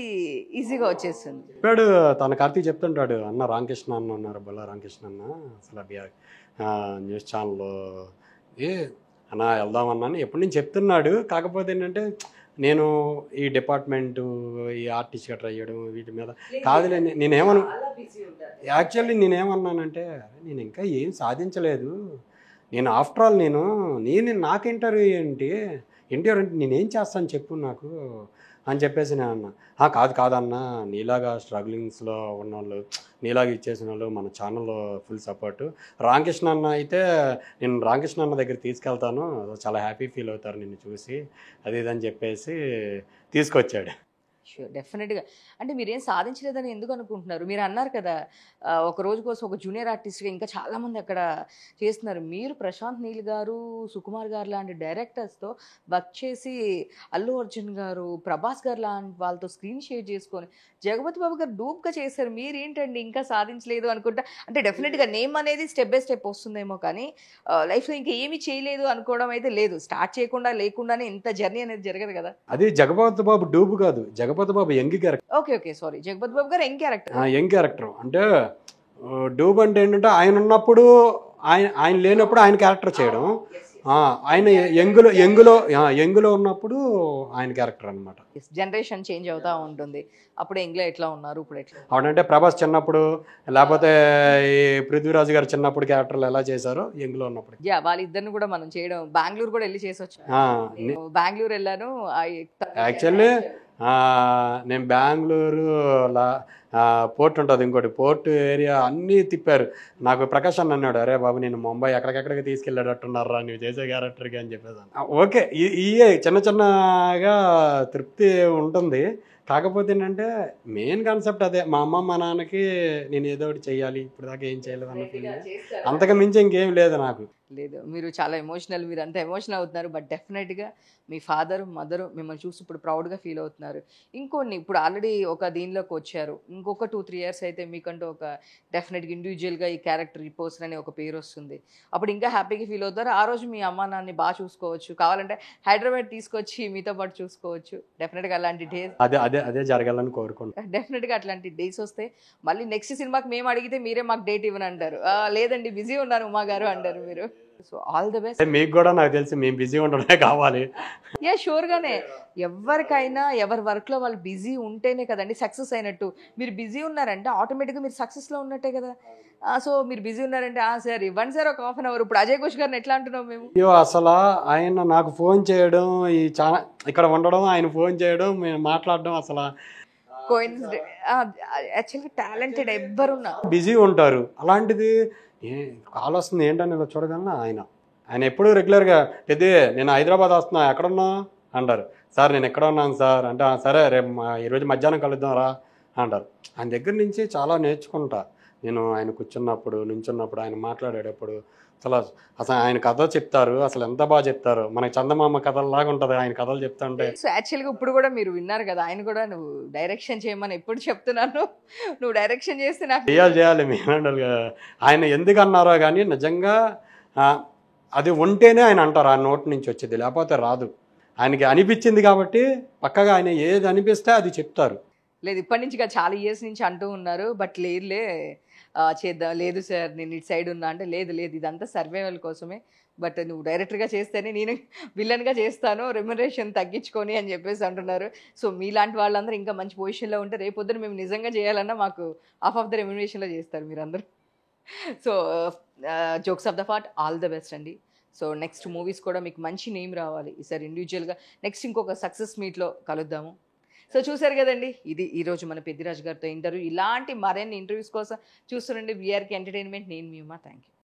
ఈజీగా వచ్చేస్తుంది. చెప్పాడు తన కార్తీక్ చెప్తుంటాడు, అన్న రామకృష్ణ అన్న ఉన్నారు, బొల్ల రామకృష్ణ అన్న అసలు న్యూస్ ఛానల్లో అన్న వెళ్దామన్నాను ఎప్పుడు నేను చెప్తున్నాడు. కాకపోతే ఏంటంటే నేను ఈ డిపార్ట్మెంటు ఈ ఆర్టిస్ట్గా ట్రై చేయడం వీటి మీద కాదులే. నేనేమన్నానంటే నేను ఇంకా ఏం సాధించలేదు, నేను ఆఫ్టర్ ఆల్ నేను నాకు ఇంటర్వ్యూ ఇంటర్వ్యూ అంటే నేనేం చేస్తాను చెప్పు నాకు అని చెప్పేసి నేను అన్నా. కాదన్న, నీలాగా స్ట్రగ్లింగ్స్లో ఉన్నవాళ్ళు, నీలాగా ఇచ్చేసిన వాళ్ళు మన ఛానల్లో ఫుల్ సపోర్టు. రామకృష్ణ అన్న అయితే నేను రామకృష్ణ అన్న దగ్గర తీసుకెళ్తాను, చాలా హ్యాపీ ఫీల్ అవుతారు నిన్ను చూసి, అది ఇదని చెప్పేసి తీసుకొచ్చాడు. షూర్, డెఫినెట్గా. అంటే మీరేం సాధించలేదని ఎందుకు అనుకుంటున్నారు? మీరు అన్నారు కదా ఒక రోజు కోసం ఒక జూనియర్ ఆర్టిస్ట్గా ఇంకా చాలామంది అక్కడ చేస్తున్నారు. మీరు ప్రశాంత్ నీల్ గారు, సుకుమార్ గారు లాంటి డైరెక్టర్స్తో వర్క్ చేసి, అల్లు అర్జున్ గారు, ప్రభాస్ గారు లాంటి వాళ్ళతో స్క్రీన్ షేర్ చేసుకొని జగపతి బాబు గారు డూప్గా చేశారు. మీరేంటండి ఇంకా సాధించలేదు అనుకుంటా? అంటే డెఫినెట్గా నేమ్ అనేది స్టెప్ బై స్టెప్ వస్తుందేమో, కానీ లైఫ్లో ఇంకా ఏమీ చేయలేదు అనుకోవడం అయితే లేదు. స్టార్ట్ చేయకుండా లేకుండానే ఇంత జర్నీ అనేది జరగదు కదా. అది జగపతి బాబు డూబు కాదు, Jagapathi Babu young character. Okay, sorry, Jagapathi Babu గారు యంగ్ క్యారెక్టర్. అంటే డూబ్ అంటే ఏంటంటే ఆయన ఉన్నప్పుడు ఆయన లేనప్పుడు ఆయన క్యారెక్టర్ చేయడం, ఆయన యంగులో ఉన్నప్పుడు ఆయన క్యారెక్టర్ అనమాట. జనరేషన్ చేంజ్ అవుతూ ఉంటుంది. అప్పుడు యంగ్లో ఎట్లా ఉన్నారు, ఇప్పుడు ఎట్లా అవునంటే ప్రభాస్ చిన్నప్పుడు, లేకపోతే ఈ పృథ్వీరాజ్ గారు చిన్నప్పుడు క్యారెక్టర్లు ఎలా చేశారో యంగ్లో ఉన్నప్పుడు. వాళ్ళిద్దరిని కూడా మనం చేయడం, బెంగళూరు కూడా వెళ్ళి చేసి వచ్చాను. బెంగళూరు వెళ్ళాను. యాక్చువల్లీ నేను బెంగళూరు పోర్ట్ ఉంటుంది, ఇంకోటి పోర్ట్ ఏరియా అన్నీ తిప్పారు. నాకు ప్రకాష్ అన్న అన్నాడు, అరే బాబు నేను ముంబై ఎక్కడికెక్కడికి తీసుకెళ్ళేటట్టున్నారా నువ్వు చేసే క్యారెక్టర్కి అని చెప్పేసాను. ఓకే, ఇయే చిన్నగా తృప్తి ఉంటుంది. కాకపోతే ఏంటంటే మెయిన్ కాన్సెప్ట్ అదే, మా అమ్మ మా నాన్నకి నేను ఏదో ఒకటి చెయ్యాలి, ఇప్పుడు దాకా ఏం చేయలేదు అన్నట్టు, అంతకు మించి ఇంకేం లేదు నాకు. లేదు మీరు చాలా ఎమోషనల్, మీరు అంత ఎమోషనల్ అవుతున్నారు. బట్ డెఫినెట్గా మీ ఫాదర్ మదర్ మిమ్మల్ని చూసి ఇప్పుడు ప్రౌడ్గా ఫీల్ అవుతున్నారు. ఇంకొన్ని ఇప్పుడు ఆల్రెడీ ఒక దీనిలోకి వచ్చారు, ఇంకొక 2-3 ఇయర్స్ అయితే మీకంటూ ఒక డెఫినెట్గా ఇండివిజువల్గా ఈ క్యారెక్టర్ ఈ పర్సన్ అనే ఒక పేరు వస్తుంది. అప్పుడు ఇంకా హ్యాపీగా ఫీల్ అవుతారు. ఆ రోజు మీ అమ్మా నాన్నని బాగా చూసుకోవచ్చు, కావాలంటే హైదరాబాద్ తీసుకొచ్చి మీతో పాటు చూసుకోవచ్చు. డెఫినెట్గా అలాంటి డేస్ అదే అదే అదే జరగాలని కోరుకుంటున్నాను. డెఫినెట్గా అట్లాంటి డేస్ వస్తే మళ్ళీ నెక్స్ట్ సినిమాకి మేము అడిగితే మీరే మాకు డేట్ ఇవ్వని అంటారు. లేదండి బిజీ ఉన్నారు ఉమా గారు అంటారు మీరు. So all the best. మీకు కూడా నాకు తెలిసి మేము బిజీ ఉండడమే కావాలి. షూర్గానే ఎవరికైనా ఎవరి వర్క్లో వాళ్ళు బిజీ ఉంటేనే కదండి సక్సెస్ అయినట్టు. మీరు బిజీ ఉన్నారంటే ఆటోమేటిక్గా మీరు సక్సెస్లో ఉన్నట్టే కదా. సో మీరు బిజీ ఉన్నారంటే సార్ ఇవ్వండి సార్ ఒక హాఫ్ అన్ అవర్. ఇప్పుడు అజయ్ ఘోష్ గారిని ఎట్లా అంటున్నాం మేము. అయ్యో అసలు ఆయన నాకు ఫోన్ చేయడం, ఈ చాలా ఇక్కడ ఉండడం, ఆయన ఫోన్ చేయడం, మేము మాట్లాడడం, అసలు యాక్చువల్గా టాలెంటెడ్ ఎవ్వరున్నా బిజీ ఉంటారు. అలాంటిది కాల్ వస్తుంది ఏంటని ఇలా చూడగలనా ఆయన ఆయన ఎప్పుడూ రెగ్యులర్గా పెద్ద నేను హైదరాబాద్ వస్తున్నా ఎక్కడున్నా అంటారు. సార్ నేను ఎక్కడ ఉన్నాను సార్ అంటే సరే రేపు ఈరోజు మధ్యాహ్నం కలుద్దాం రా అంటారు. ఆయన దగ్గర నుంచి చాలా నేర్చుకుంటా నేను. ఆయన కూర్చున్నప్పుడు నుంచున్నప్పుడు ఆయన మాట్లాడేటప్పుడు అసలు ఆయన కథ చెప్తారు, అసలు ఎంత బాగా చెప్తారు. మనకి చందమామ కథల్లాగా ఉంటుంది ఆయన కథలు చెప్తుంటే. సో యాక్చువల్గా ఇప్పుడు కూడా మీరు విన్నారు కదా, ఆయన కూడా నువ్వు డైరెక్షన్ చేయమని ఎప్పుడు చెప్తున్నాను, నువ్వు డైరెక్షన్ చేస్తే నాకు చేయాలి మీనండలుగా. ఆయన ఎందుకు అన్నారో కానీ నిజంగా అది ఉంటేనే ఆయన అంటారు, ఆ నోటి నుంచి వచ్చేది, లేకపోతే రాదు. ఆయనకి అనిపించింది కాబట్టి పక్కగా ఆయన ఏది అనిపిస్తే అది చెప్తారు. లేదు ఇప్పటి నుంచి చాలా ఇయర్స్ నుంచి అంటూ ఉన్నారు. బట్ లేదులే చేద్దాం, లేదు సార్ నేను ఇటు సైడ్ ఉన్నా అంటే లేదు లేదు ఇదంతా సర్వైవల్ కోసమే, బట్ నువ్వు డైరెక్టర్గా చేస్తేనే నేను విలన్గా చేస్తాను, రెమ్యునరేషన్ తగ్గించుకొని అని చెప్పేసి అంటున్నారు. సో మీలాంటి వాళ్ళందరూ ఇంకా మంచి పొజిషన్లో ఉంటే రేపొద్దున మేము నిజంగా చేయాలన్నా మాకు హాఫ్ ఆఫ్ ద రెమ్యునరేషన్లో చేస్తారు మీరందరూ. So jokes of the part, all the best అండి. సో నెక్స్ట్ మూవీస్ కూడా మీకు మంచి నేమ్ రావాలి. ఈసారి ఇండివిజువల్గా నెక్స్ట్ ఇంకొక సక్సెస్ మీట్లో కలుద్దాము. సో చూసారు కదండి, ఇది ఈరోజు మన పెద్దిరాజు గారితో ఇంటర్వ్యూ. ఇలాంటి మరిన్ని ఇంటర్వ్యూస్ కోసం చూస్తుండండి వీఆర్కే ఎంటర్టైన్మెంట్. నేను మీ ఉమా. Thank you.